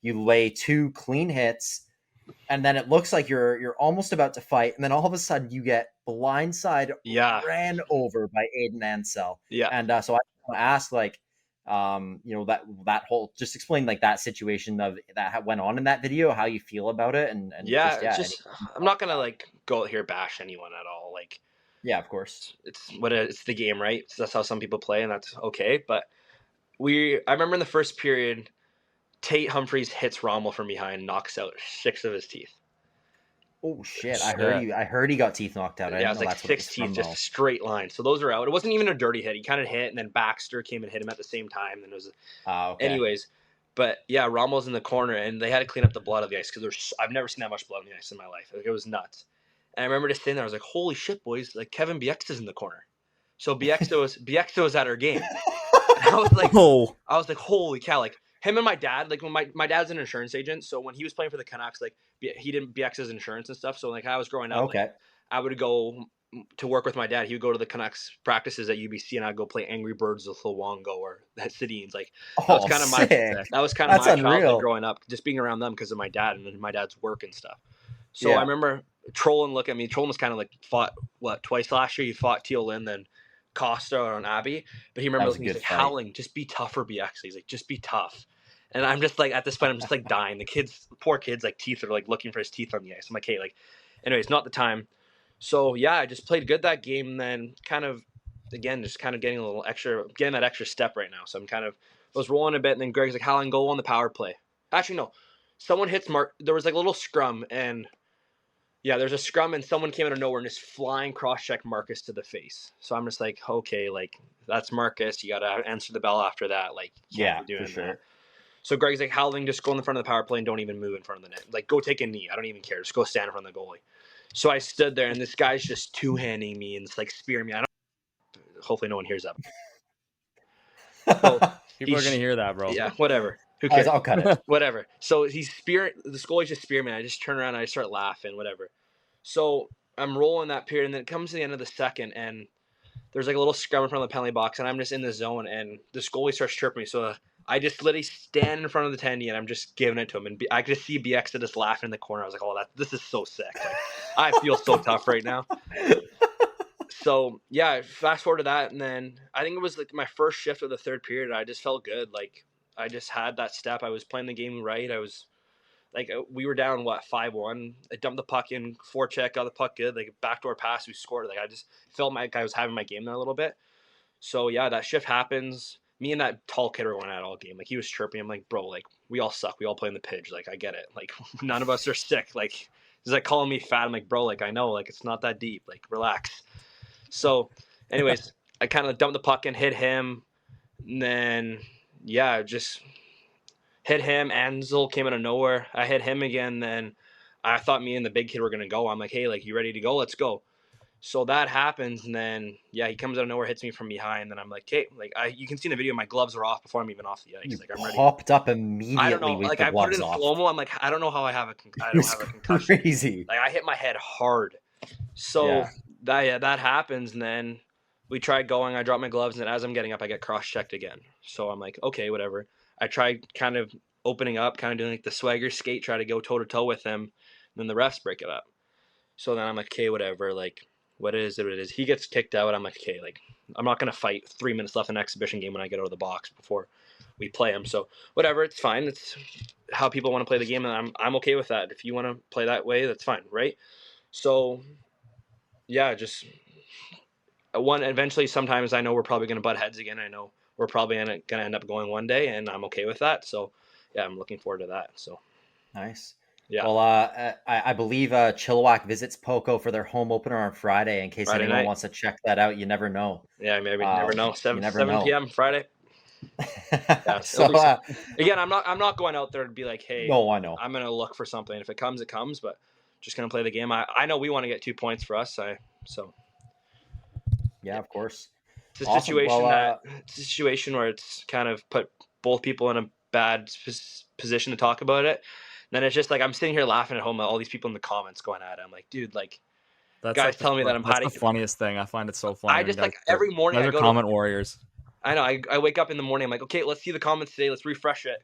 lay 2 clean hits, and then it looks like you're almost about to fight, and then all of a sudden you get blindside Yeah. ran over by Aiden Ansell. Yeah. And so I want to ask, like, that whole, just explain like that situation of that went on in that video, how you feel about it, and Yeah, just, it's I'm not gonna like go out here bash anyone at all. Like, yeah, of course, it's the game, right? So that's how some people play, and that's okay. But I remember in the first period, Tate Humphreys hits Rommel from behind, knocks out 6 of his teeth. Oh shit! Shit. I heard he got teeth knocked out. I Yeah, it didn't was know like that's what it 6 was teeth, from just though. a straight line. So those are out. It wasn't even a dirty hit. He kind of hit, and then Baxter came and hit him at the same time. And it was, Okay. anyways. But yeah, Rommel's in the corner, and they had to clean up the blood of the ice because I've never seen that much blood on the ice in my life. Like, it was nuts. And I remember just sitting there. I was like, "Holy shit, boys! Like Kevin Bieksta's in the corner." So Bieksta was at our game. And Oh, I was like, holy cow! Like him and my dad. Like when my dad's an insurance agent, so when he was playing for the Canucks, like he didn't BX's insurance and stuff. So like I was growing up, like Okay. I would go to work with my dad. He would go to the Canucks practices at UBC, and I'd go play Angry Birds with Luongo or the Sedins. Like Oh, sick. that was kind of That's my childhood unreal. growing up, just being around them because of my dad and my dad's work and stuff. So Yeah. I remember Trollen look at me. Trollen was kind of like fought twice last year. He fought Teal Lynn, then Costa on Abby. But he That remember was a looking, he's good like, fight. Howling, just be tougher, BX. He's like, just be tough. And I'm just like, at this point, I'm just like dying. The kids, poor kids, like teeth are like looking for his teeth on the ice. I'm like, hey, like, anyways, not the time. So yeah, I just played good that game. And then kind of, again, just kind of getting that extra step right now. So I'm kind of, I was rolling a bit. And then Greg's like, Howling, go on the power play. Actually, no, someone hits Mark. There was like a little scrum, and yeah, there's a scrum, and someone came out of nowhere and just flying cross-check Marcus to the face. So I'm just like, okay, like, that's Marcus. You got to answer the bell after that. Like, you can't be doing for sure. that. So Greg's like, Howling, just go in the front of the power play and don't even move in front of the net. Like, go take a knee. I don't even care. Just go stand in front of the goalie. So I stood there, and this guy's just two-handing me and it's like spearing me. Hopefully no one hears that. So people are gonna hear that, bro. Yeah, whatever. Who cares? I'll cut it. Whatever. So the goalie's just spearing me. I just turn around and I start laughing, whatever. So I'm rolling that period, and then it comes to the end of the second, and there's like a little scrum in front of the penalty box, and I'm just in the zone, and this goalie starts chirping me. So I just literally stand in front of the tendy, and I'm just giving it to him. And I could just see BX just laughing in the corner. I was like, oh, this is so sick. Like, I feel so tough right now. So yeah, fast forward to that, and then I think it was like my first shift of the third period. I just felt good. Like I just had that step. I was playing the game right. I was like, we were down 5-1. I dumped the puck in, forecheck, got the puck good, like backdoor pass, we scored. Like I just felt like I was having my game there a little bit. So yeah, that shift happens. Me and that tall kid were going at all game. Like he was chirping. I'm like, bro, like we all suck. We all play in the pitch. Like I get it. Like none of us are sick. Like he's like calling me fat. I'm like, bro, like I know. Like it's not that deep. Like relax. So, anyways, I kind of dumped the puck and hit him. And then, yeah, just hit him. Ansel came out of nowhere. I hit him again. Then I thought me and the big kid were going to go. I'm like, hey, like, you ready to go? Let's go. So that happens. And then, yeah, he comes out of nowhere, hits me from behind. And I'm like, hey, like, you can see in the video, my gloves are off before I'm even off the ice. Like, I'm ready. Popped up immediately I don't know. with Like, the I put it gloves in off. slow-mo. I'm like, I don't know how I don't have a concussion. Crazy. Like, I hit my head hard. So that happens, and then we tried going. I dropped my gloves, and then as I'm getting up, I get cross-checked again. So I'm like, okay, whatever. I tried kind of opening up, kind of doing like the swagger skate, try to go toe-to-toe with him, and then the refs break it up. So then I'm like, okay, whatever. Like, what is it? What it is. He gets kicked out. I'm like, okay, like, I'm not going to fight 3 minutes left in an exhibition game when I get out of the box before we play him. So whatever, it's fine. It's how people want to play the game, and I'm okay with that. If you want to play that way, that's fine, right? So yeah, just eventually sometimes I know we're probably going to butt heads again. I know we're probably going to end up going one day, and I'm okay with that. So yeah, I'm looking forward to that. So nice. Yeah. Well, I believe Chilliwack visits Poco for their home opener on Friday. In case Friday anyone night. wants to check that out, you never know. Yeah, maybe never know. 7 know. p.m. Friday. Yeah, So again, I'm not going out there to be like, hey, no, I know. I'm going to look for something. If it comes, it comes. But just going to play the game. I know we want to get 2 points for us. So. Yeah, of course. It's a situation where it's kind of put both people in a bad position to talk about it. And then it's just like I'm sitting here laughing at home at all these people in the comments going at it. I'm like, dude, like, that's guys telling me that I'm hiding. That's the funniest thing. I find it so funny. I just like every morning I go comment warriors. I know. I wake up in the morning. I'm like, okay, let's see the comments today. Let's refresh it.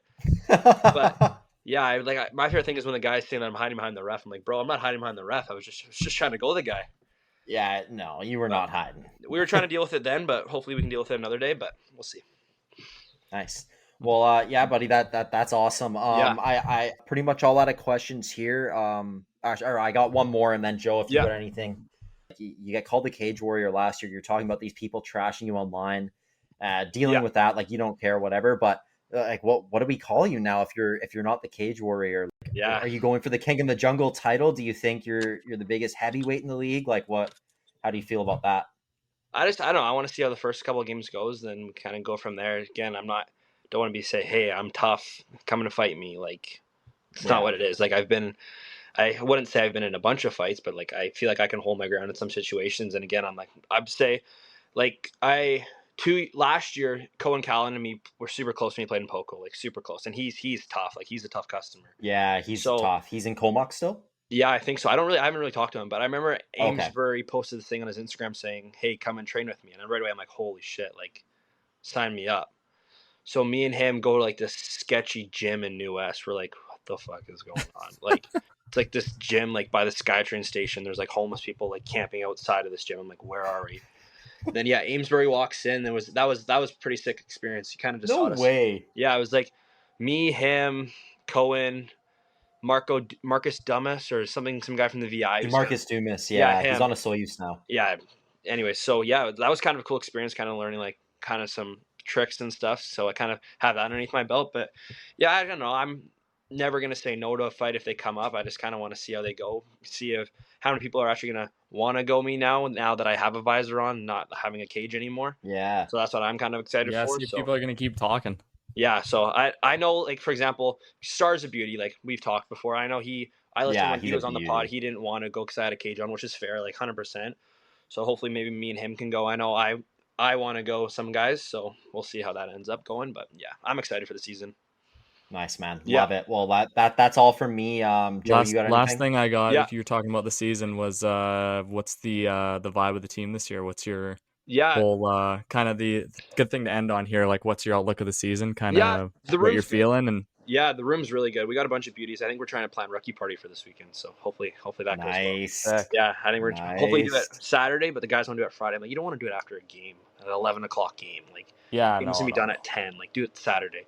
But yeah, my favorite thing is when the guy's saying that I'm hiding behind the ref. I'm like, bro, I'm not hiding behind the ref. I was just trying to go the guy. Yeah, no, you were not hiding. We were trying to deal with it then, but hopefully we can deal with it another day. But we'll see. Nice. Well, yeah, buddy, that's awesome. I pretty much all out of questions here. I got one more, and then Joe, if you got anything, you get called the Cage Warrior last year. You're talking about these people trashing you online, dealing with that, like you don't care, whatever. But Like, what do we call you now if you're not the Cage Warrior? Like, Yeah. are you going for the King in the Jungle title? Do you think you're the biggest heavyweight in the league? Like, what? How do you feel about that? I don't know. I want to see how the first couple of games goes, then kind of go from there. Again, don't want to be say, hey, I'm tough, come to fight me. Like, it's not what it is. Like, I wouldn't say I've been in a bunch of fights, but like I feel like I can hold my ground in some situations. And again, I'd say, like last year, Cohen Callan and me were super close when he played in Poco, like super close. And he's tough. Like, he's a tough customer. Yeah, he's tough. He's in Comox still? Yeah, I think so. I haven't really talked to him, but I remember Okay. Amesbury posted this thing on his Instagram saying, hey, come and train with me. And right away I'm like, holy shit, like, sign me up. So me and him go to like this sketchy gym in New West. We're like, what the fuck is going on? Like, it's like this gym like by the SkyTrain station. There's like homeless people like camping outside of this gym. I'm like, where are we? Then yeah, Amesbury walks in. That was pretty sick experience. He kind of just No saw us. way. Yeah, it was like me, him, Cohen, Marcus Dumas or something, some guy from the VI. Marcus Dumas, yeah, he's on a Soyuz now. Yeah. Anyway, so yeah, that was kind of a cool experience, kind of learning like kind of some tricks and stuff. So I kind of have that underneath my belt. But yeah, I don't know. I'm never gonna say no to a fight if they come up. I just kind of want to see how they go, see how many people are actually gonna want to go me now that I have a visor on, not having a cage anymore. Yeah. So that's what I'm kind of excited for. See if people are gonna keep talking. Yeah, so I know, like, for example, Stars of Beauty, like we've talked before. I know I listened when he was on the pod. He didn't want to go because I had a cage on, which is fair, like 100%. So hopefully maybe me and him can go. I know I want to go some guys, so we'll see how that ends up going. But yeah, I'm excited for the season. Nice, man. Love it. Well, that's all from me. Joe, you got anything? Last thing I got, if you're talking about the season, was what's the vibe of the team this year? What's your whole kind of the good thing to end on here? Like, what's your outlook of the season? Kind of what you're feeling and. Yeah, the room's really good. We got a bunch of beauties. I think we're trying to plan rookie party for this weekend, so hopefully that goes well. Yeah, I think we're hopefully do it Saturday, but the guys want to do it Friday. I'm like, you don't want to do it after a game, an 11 o'clock game. Like, game's gonna be done at 10. Like, do it Saturday.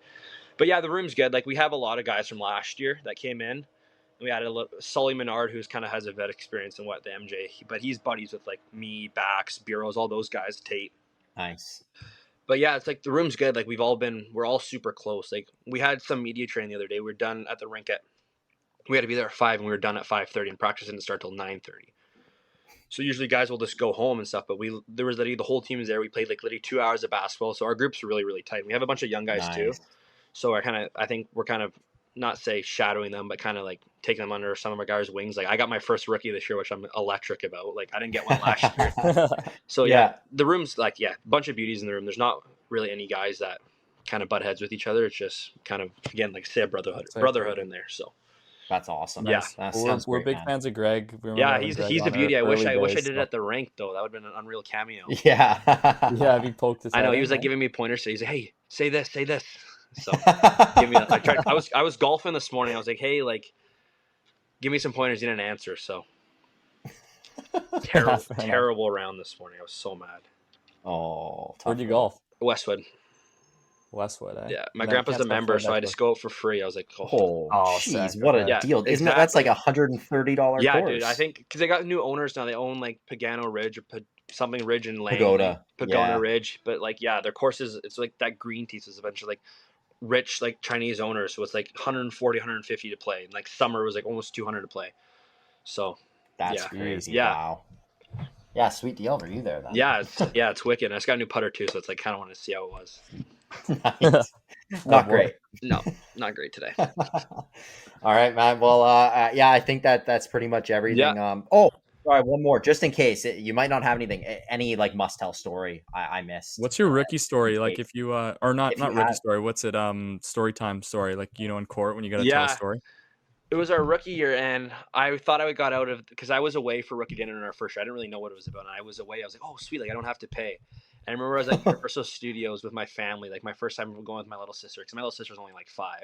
But yeah, the room's good. Like, we have a lot of guys from last year that came in. And we had Sully Menard, who's kind of has a vet experience in the MJ, but he's buddies with like me, Bax, Bureaus, all those guys. Tate. Nice. But yeah, it's like the room's good. Like we're all super close. Like we had some media training the other day. We were done at the rink we had to be there at 5 and we were done at 5:30 and practice didn't start till 9:30. So usually guys will just go home and stuff. But there was the whole team was there. We played like literally 2 hours of basketball. So our group's really, really tight. We have a bunch of young guys too. So I think we're kind of not say shadowing them, but kind of like taking them under some of our guys' wings. Like I got my first rookie this year, which I'm electric about. Like I didn't get one last year. So yeah, the room's like, a bunch of beauties in the room. There's not really any guys that kind of butt heads with each other. It's just kind of, again, like say a brotherhood in there. So that's awesome. Yeah. We're big fans of Greg. He's a beauty. I wish I did it at the rink though. That would have been an unreal cameo. Yeah. If he poked his head I know. He was like giving me pointers. So he's like, hey, say this. So give me I was golfing this morning. I was like, hey, like, give me some pointers. He didn't answer. So terrible round this morning. I was so mad. Oh, where'd you golf? Westwood. Eh? My grandpa's a member, so I just go out for free. I was like, jeez, what a deal! Isn't that's like $130? Yeah, dude. I think because they got new owners now. They own like Pagano Ridge or something Ridge and Lane. Pagoda Ridge. But like, yeah, their courses, it's like that green tees is eventually like rich like Chinese owners, so it's like 140, 150 to play. And like summer was like almost 200 to play. So that's crazy. Yeah. Wow. Yeah, sweet deal. Were you there then? Yeah, it's wicked. I just got a new putter too, so it's like kind of want to see how it was. Nice. Not great. No, not great today. All right, man. Well, I think that's pretty much everything. Yeah. Sorry, one more, just in case you might not have anything, any like must tell story I missed. What's your rookie story? Like if you or not rookie story. What's it? Story time story. Like in court when you got to tell a story. It was our rookie year, and I thought I got out of because I was away for rookie dinner in our first year. I didn't really know what it was about, and I was away. I was like, oh sweet, like I don't have to pay. And I remember I was at Universal Studios with my family, like my first time going with my little sister, because my little sister was only like 5.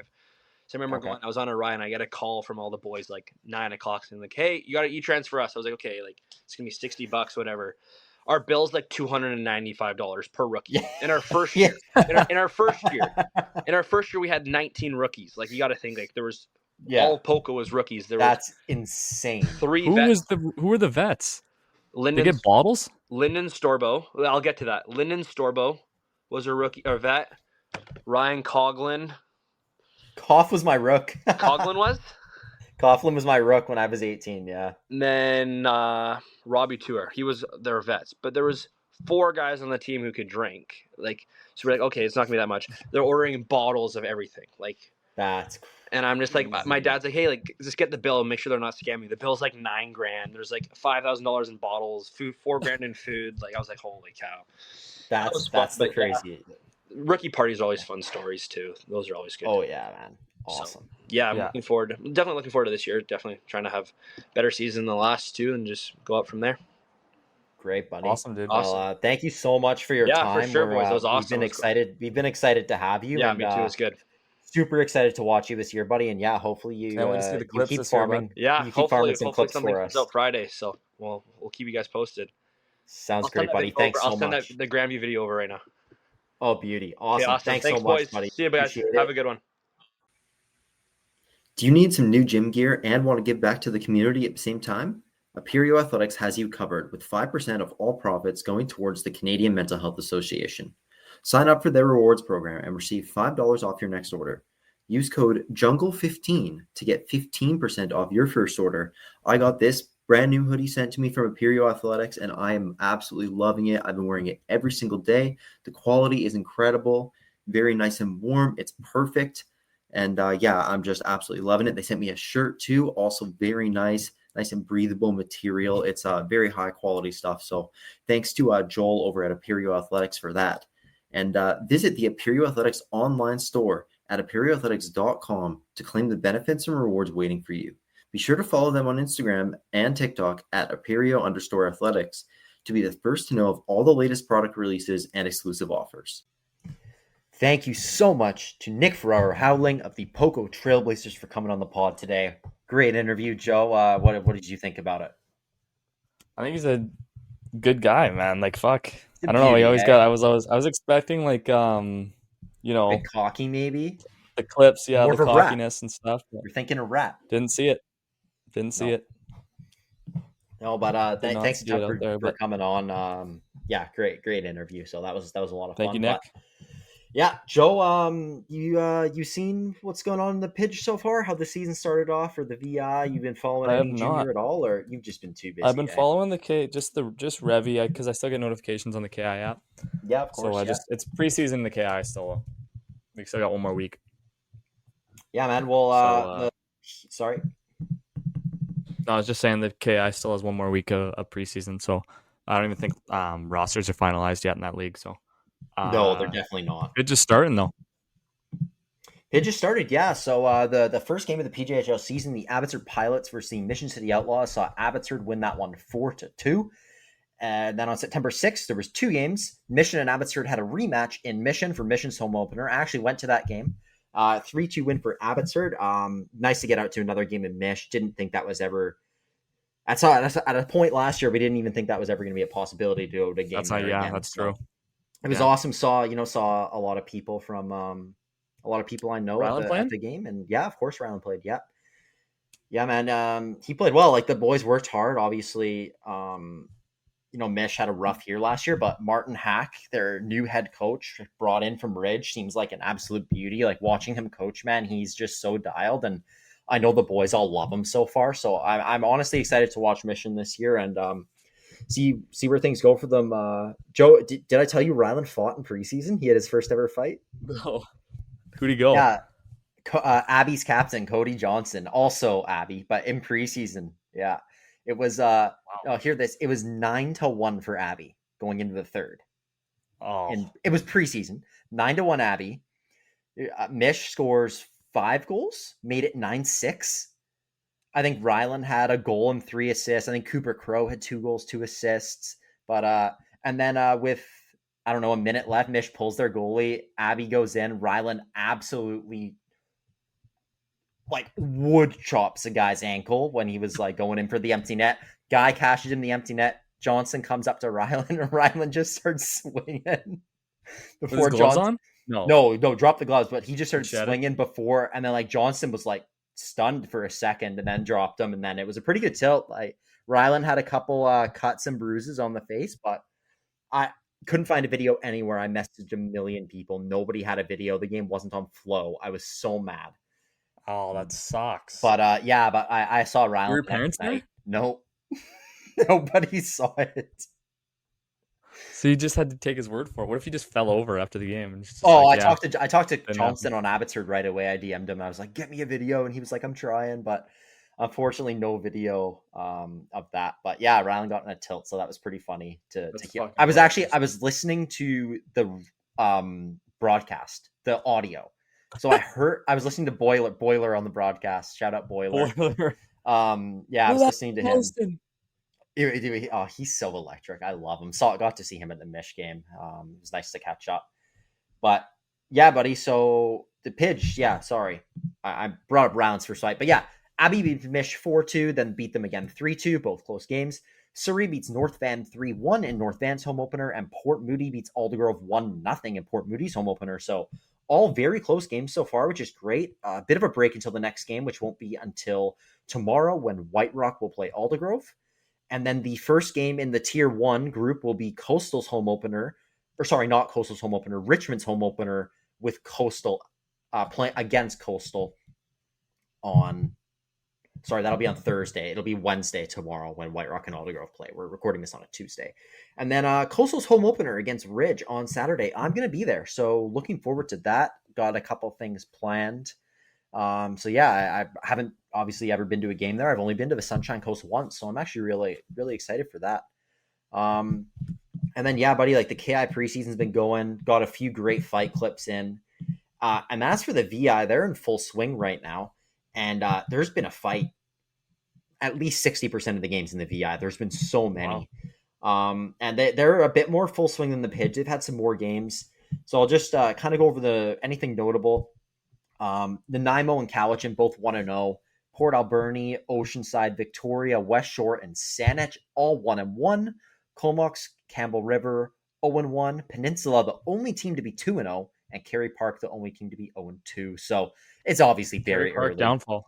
So I remember going, I was on a ride and I get a call from all the boys like 9 o'clock and like, hey, you got to e-transfer us. I was like, okay, like it's going to be $60, whatever. Our bill's like $295 per rookie in our first year. In our first year, we had 19 rookies. Like you got to think like there was all Poco was rookies. That's insane. 3 vets. Who were the vets? They get bottles? Lyndon Storbo. I'll get to that. Lyndon Storbo was a rookie or vet. Ryan Coughlin. Koff was my rook. Coughlin was? Coughlin was my rook when I was 18, yeah. And then Robbie Tour. He was their vets. But there was 4 guys on the team who could drink. Like, so we're like, okay, it's not gonna be that much. They're ordering bottles of everything. Like, That's and I'm just like, my crazy. dad's like, hey, like, just get the bill and make sure they're not scamming. The bill's like $9,000. There's like $5,000 in bottles, food, $4,000 in food. Like, I was like, holy cow. That was fun, That's the but crazy. yeah, rookie parties are always fun stories too. Those are always good. Oh yeah, man. Awesome. So, yeah, I'm looking forward. Definitely looking forward to this year. Definitely trying to have better season than the last 2 and just go up from there. Great, buddy. Awesome, dude. Well, thank you so much for your time. For sure, boys. That was awesome. We've been excited to have you. Yeah, and, me too. It's good. Super excited to watch you this year, buddy. And yeah, hopefully you, Can't wait to see the you clips keep this year, farming. bud. Yeah, you keep farming some hopefully clips something for comes us. out Friday. So we'll keep you guys posted. Sounds great, buddy. Thanks so much. I'll send the Grandview video over right now. Oh, beauty. Awesome. Okay, awesome. Thanks so much, boys. buddy. See you guys. Appreciate Have it. a good one. Do you need some new gym gear and want to give back to the community at the same time? Aperio Athletics has you covered with 5% of all profits going towards the Canadian Mental Health Association. Sign up for their rewards program and receive $5 off your next order. Use code JUNGLE15 to get 15% off your first order. I got this brand new hoodie sent to me from Aperio Athletics, and I am absolutely loving it. I've been wearing it every single day. The quality is incredible, very nice and warm. It's perfect. And I'm just absolutely loving it. They sent me a shirt too, also very nice and breathable material. It's very high quality stuff. So thanks to Joel over at Aperio Athletics for that. And visit the Aperio Athletics online store at aperioathletics.com to claim the benefits and rewards waiting for you. Be sure to follow them on Instagram and TikTok at Aperio_athletics to be the first to know of all the latest product releases and exclusive offers. Thank you so much to Nick Ferraro-Howling of the Poco Trailblazers for coming on the pod today. Great interview, Joe. What did you think about it? I think he's a good guy, man. Like, fuck. The I don't know. He beauty, always eh? got. I was expecting like Bit cocky, maybe. the clips, More the of a rap. cockiness and stuff. But You're thinking a rap. didn't see it. Didn't see it. No, but Did not thanks see it out for, there, for but- coming on. Great interview. So that was a lot of fun. Thank you, Nick. But, yeah, Joe. You seen what's going on in the pitch so far? How the season started off, or the VI? You've been following I any have junior not. at all, or you've just been too busy? I've been eh? following the just Revy because I still get notifications on the KI app. Yeah, of course. So yeah. it's preseason the KI still. We still got one more week. Yeah, man. Well, sorry. No, I was just saying that KI still has one more week of preseason, so I don't even think rosters are finalized yet in that league. So No, they're definitely not. It just starting though. It just started, yeah. So the first game of the PJHL season, the Abbotsford Pilots versus the Mission City Outlaws, saw Abbotsford win that one 4-2. And then on September 6th, there was 2 games. Mission and Abbotsford had a rematch in Mission for Mission's home opener. I actually went to that game. 3-2 win for Abbotsford. Nice to get out to another game in Mish. Didn't think that was ever... At a point last year, we didn't even think that was ever going to be a possibility to go to a game. That's true. It was awesome. Saw a lot of people from a lot of people I know at the game, and yeah, of course, Ryland played. Yeah, man. He played well. Like the boys worked hard. Obviously, Mish had a rough year last year, but Martin Hack, their new head coach, brought in from Ridge, seems like an absolute beauty. Like watching him coach, man, he's just so dialed, and I know the boys all love him so far. So I'm honestly excited to watch Mission this year and see where things go for them. Joe, did I tell you Ryland fought in preseason? He had his first ever fight. No. Who'd he go? Yeah, Abby's captain, Cody Johnson, also Abby, but in preseason. Yeah, it was. Hear this. It was 9-1 for Abby going into the third. Oh, and it was preseason. 9-1 Abby. Mish scores 5 goals, made it 9-6. I think Ryland had a goal and 3 assists. I think Cooper Crow had 2 goals, 2 assists. But and then with I don't know a minute left, Mish pulls their goalie. Abby goes in. Ryland absolutely like wood chops a guy's ankle when he was like going in for the empty net. Guy cashes in the empty net. Johnson comes up to Ryland, and Ryland just starts swinging before Johnson. No, drop the gloves. But he just started swinging before, and then like Johnson was like stunned for a second, and then dropped him, and then it was a pretty good tilt. Like Ryland had a couple cuts and bruises on the face, but couldn't find a video anywhere. I messaged a million people. Nobody had a video. The game wasn't on Flow. I was so mad. Oh, that sucks. But yeah, but I saw Were Rylan your the next parents there? night. No, nobody saw it. So you just had to take his word for it. What if he just fell over after the game? And just Oh, like, I talked to Didn't Johnston on Abbotsford right away. I DM'd him. I was like, "Get me a video," and he was like, "I'm trying," but unfortunately, no video of that. But yeah, Rylan got in a tilt, so that was pretty funny to That's hear. fucking I was hilarious. listening to the broadcast, the audio. So I was listening to Boiler on the broadcast. Shout out Boiler. Boiler. Yeah, I was listening to him. Austin. Oh, he's so electric. I love him. Got to see him at the Mish game. It was nice to catch up. But yeah, buddy. So the Pidge, yeah, sorry. I brought up rounds for site. But yeah, Abbey beat Mish 4-2, then beat them again 3-2, both close games. Surrey beats North Van 3-1 in North Van's home opener, and Port Moody beats Aldergrove 1-0 in Port Moody's home opener. So all very close games so far, which is great. A bit of a break until the next game, which won't be until tomorrow when White Rock will play Aldergrove. And then the first game in the Tier 1 group will be Coastal's home opener. Or sorry, not Coastal's home opener, Richmond's home opener with Coastal playing against Coastal on... Sorry, that'll be on Thursday. It'll be Wednesday tomorrow when White Rock and Aldergrove play. We're recording this on a Tuesday. And then Coastal's home opener against Ridge on Saturday. I'm going to be there. So looking forward to that. Got a couple things planned. So yeah, I haven't obviously ever been to a game there. I've only been to the Sunshine Coast once. So I'm actually really, really excited for that. And then, yeah, buddy, like the KI preseason's been going. Got a few great fight clips in. And as for the VI, they're in full swing right now. And there's been a fight at least 60% of the games in the VI. There's been so many. Wow. And they're a bit more full swing than the Pidge. They've had some more games. So I'll just kind of go over anything notable. The Nanaimo and Cowichan both 1-0. Port Alberni, Oceanside, Victoria, West Shore, and Saanich all 1-1. Comox, Campbell River, 0-1. Peninsula, the only team to be 2-0. And Carey Park, the only team to be 0-2. So it's obviously very early. Downfall.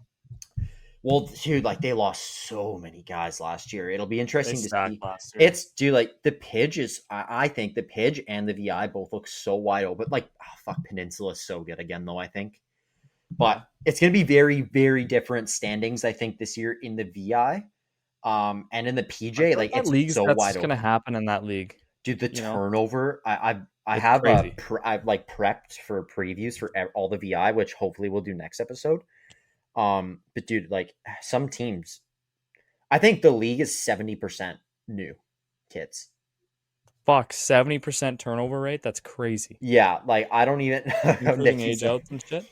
Well, dude, like they lost so many guys last year. It'll be interesting to see. Last year. Like the Pidge is. I think the Pidge and the VI both look so wide open. Like, Peninsula is so good again, though. I think, but it's going to be very, very different standings. I think this year in the VI, and in the PJ, like it's so wide open. What's going to happen in that league, dude? The turnover. I have I've like prepped for previews for all the VI, which hopefully we'll do next episode. But dude, like some teams, I think the league is 70% new kids. Fuck, 70% turnover rate? That's crazy. Yeah, like I don't even including age outs and shit.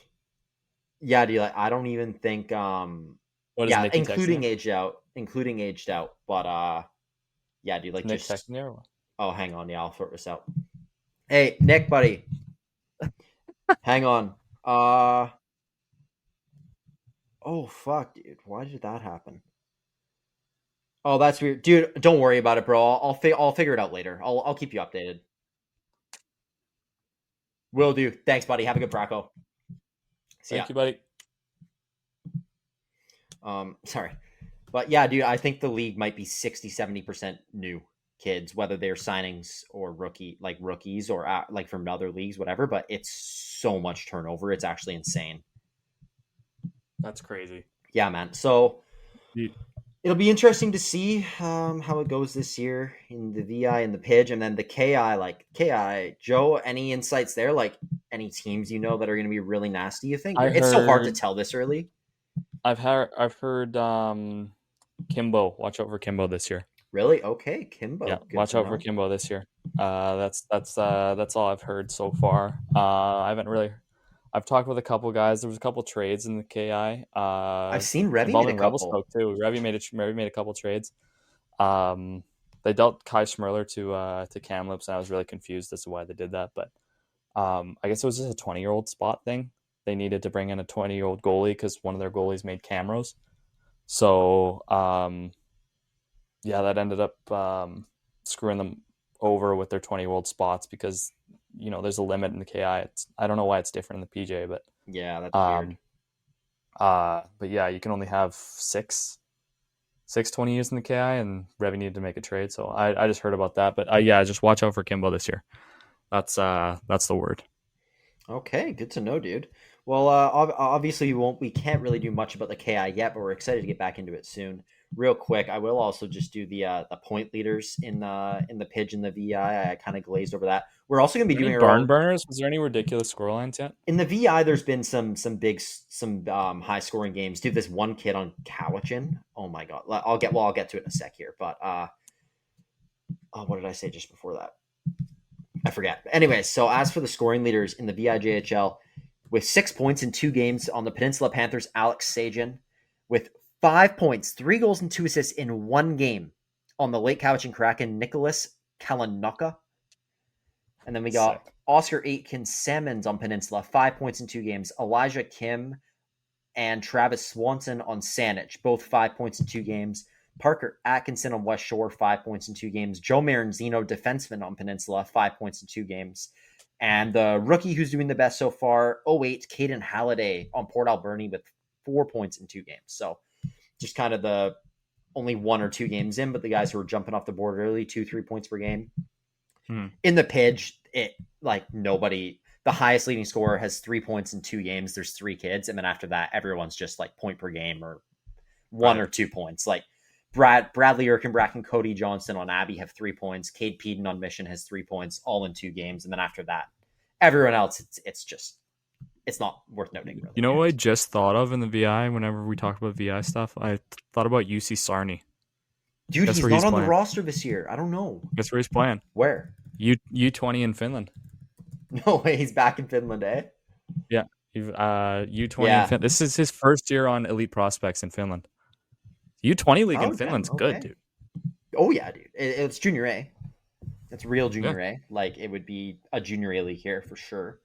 Yeah, dude, like I don't even think what is Nicky including aged out. But yeah, dude, like Nick just texting you? Oh, hang on, yeah, I'll sort this out. Hey, Nick, buddy. Hang on. Oh, fuck, dude. Why did that happen? Oh, that's weird. Dude, don't worry about it, bro. I'll figure it out later. I'll keep you updated. Will do. Thanks, buddy. Have a good Braco. Thank you, buddy. Sorry. But yeah, dude, I think the league might be 60-70% new kids, whether they're signings or rookies or like from other leagues, whatever. But it's so much turnover. It's actually insane. That's crazy. Yeah, man. So it'll be interesting to see how it goes this year in the VI and the Pidge, and then the KI. Joe, any insights there? Like any teams that are going to be really nasty? You think it's so hard to tell this early? I've heard Kimbo. Watch out for Kimbo this year. Really? Okay, Kimbo. Yeah, watch out for Kimbo this year. That's all I've heard so far. I've talked with a couple guys. There was a couple trades in the KI. I've seen Revy made a couple too. Revy made a couple trades. They dealt Kai Schmerler to Kamloops, and I was really confused as to why they did that. But I guess it was just a 20-year-old spot thing. They needed to bring in a 20-year-old goalie because one of their goalies made Camrose. So that ended up screwing them over with their 20-year-old spots because there's a limit in the KI. I don't know why it's different in the PJ, but yeah, that's weird. But yeah, you can only have 6 20 years in the KI, and Revy needed to make a trade. So I just heard about that. But yeah, just watch out for Kimbo this year. That's the word. Okay, good to know, dude. Well, obviously we can't really do much about the KI yet, but we're excited to get back into it soon. Real quick, I will also just do the point leaders in the Pidge and the VI. I kind of glazed over that. We're also going to be doing Any our barn own, burners? Was there any ridiculous scorelines yet? in the VI. There's been some high scoring games. Dude, this one kid on Cowichan. Oh my god. I'll get to it in a sec here, but what did I say just before that? I forget. Anyways, so as for the scoring leaders in the VIJHL, with 6 points in 2 games on the Peninsula Panthers, Alex Sajan, with 5 points, 3 goals and 2 assists in 1 game on the Lake Cowichan Kraken, Nicholas Kalanaka. And then we got Oscar Aitken Salmons on Peninsula, 5 points in 2 games. Elijah Kim and Travis Swanson on Saanich, both 5 points in 2 games. Parker Atkinson on West Shore, 5 points in 2 games. Joe Maranzino, defenseman on Peninsula, 5 points in 2 games. And the rookie who's doing the best so far, 08, Caden Halliday on Port Alberni with 4 points in 2 games. So just kind of the only 1 or 2 games in, but the guys who are jumping off the board early, 2-3 points per game. In the Pidge, nobody, the highest leading scorer has 3 points in 2 games. There's 3 kids. And then after that, everyone's just like point per game or 1 or 2 points. Like Bradley Erkenbrack and Cody Johnston on Abbey have 3 points. Cade Peden on Mission has 3 points, all in 2 games. And then after that, everyone else, it's not worth noting. Really. You know what I just thought of in the VI whenever we talk about VI stuff? I thought about UC Sarny. Dude, he's not on the roster this year. I don't know. Guess where he's playing? Where? U20 in Finland. No way, he's back in Finland, eh? Yeah. U20 in Finland. This is his first year on Elite Prospects in Finland. U20 league in Finland's good, dude. Oh yeah, dude. It's Junior A. It's real Junior A. Like it would be a Junior A league here for sure.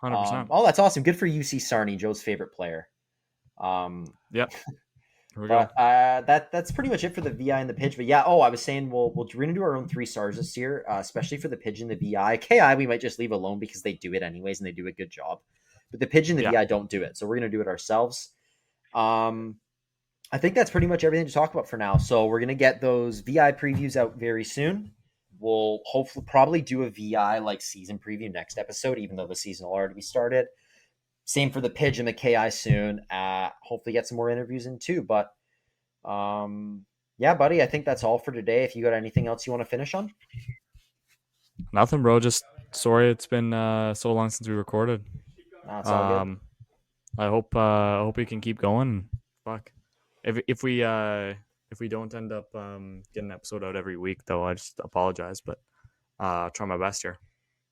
100%. Oh, that's awesome. Good for UC Sarny, Joe's favorite player. Yep. Here we go. That's pretty much it for the VI and the Pidge. But yeah, I was saying we're gonna do our own 3 stars this year, especially for the Pidge and the VI. KI we might just leave alone because they do it anyways and they do a good job. But the Pidge and the VI don't do it, so we're gonna do it ourselves. I think that's pretty much everything to talk about for now. So we're going to get those VI previews out very soon. We'll hopefully probably do a VI like season preview next episode, even though the season will already be started. Same for the Pidge and the KI soon. Hopefully get some more interviews in too. But yeah, buddy, I think that's all for today. If you got anything else you want to finish on? Nothing, bro. Just sorry it's been so long since we recorded. It's all good. I hope we can keep going. Fuck. If we don't end up getting an episode out every week, though, I just apologize, but I'll try my best here.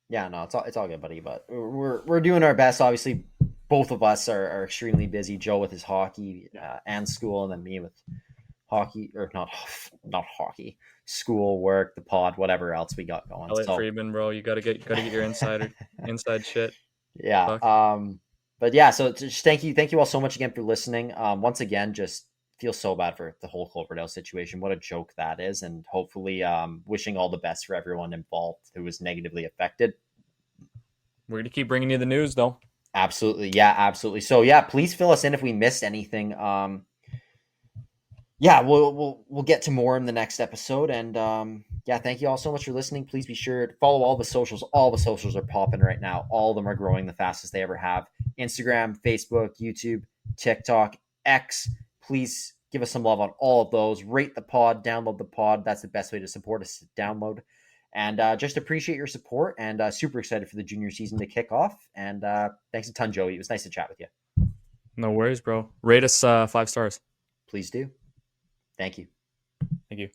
Yeah, no, it's all good, buddy. But we're doing our best. Obviously, both of us are extremely busy. Joe with his hockey and school, and then me with hockey or not hockey, school, work, the pod, whatever else we got going. Elliot Friedman, bro, you gotta get your inside shit. Yeah. Fuck. But yeah, so just thank you all so much again for listening. Once again, just feel so bad for the whole Cloverdale situation. What a joke that is. And hopefully wishing all the best for everyone involved who was negatively affected. We're going to keep bringing you the news, though. Absolutely. Yeah, absolutely. So yeah, please fill us in if we missed anything. Yeah, we'll get to more in the next episode. And yeah, thank you all so much for listening. Please be sure to follow all the socials. All the socials are popping right now. All of them are growing the fastest they ever have. Instagram, Facebook, YouTube, TikTok, X. Please give us some love on all of those. Rate the pod, download the pod. That's the best way to support us, download. And just appreciate your support and super excited for the junior season to kick off. And thanks a ton, Joey. It was nice to chat with you. No worries, bro. Rate us 5 stars. Please do. Thank you. Thank you.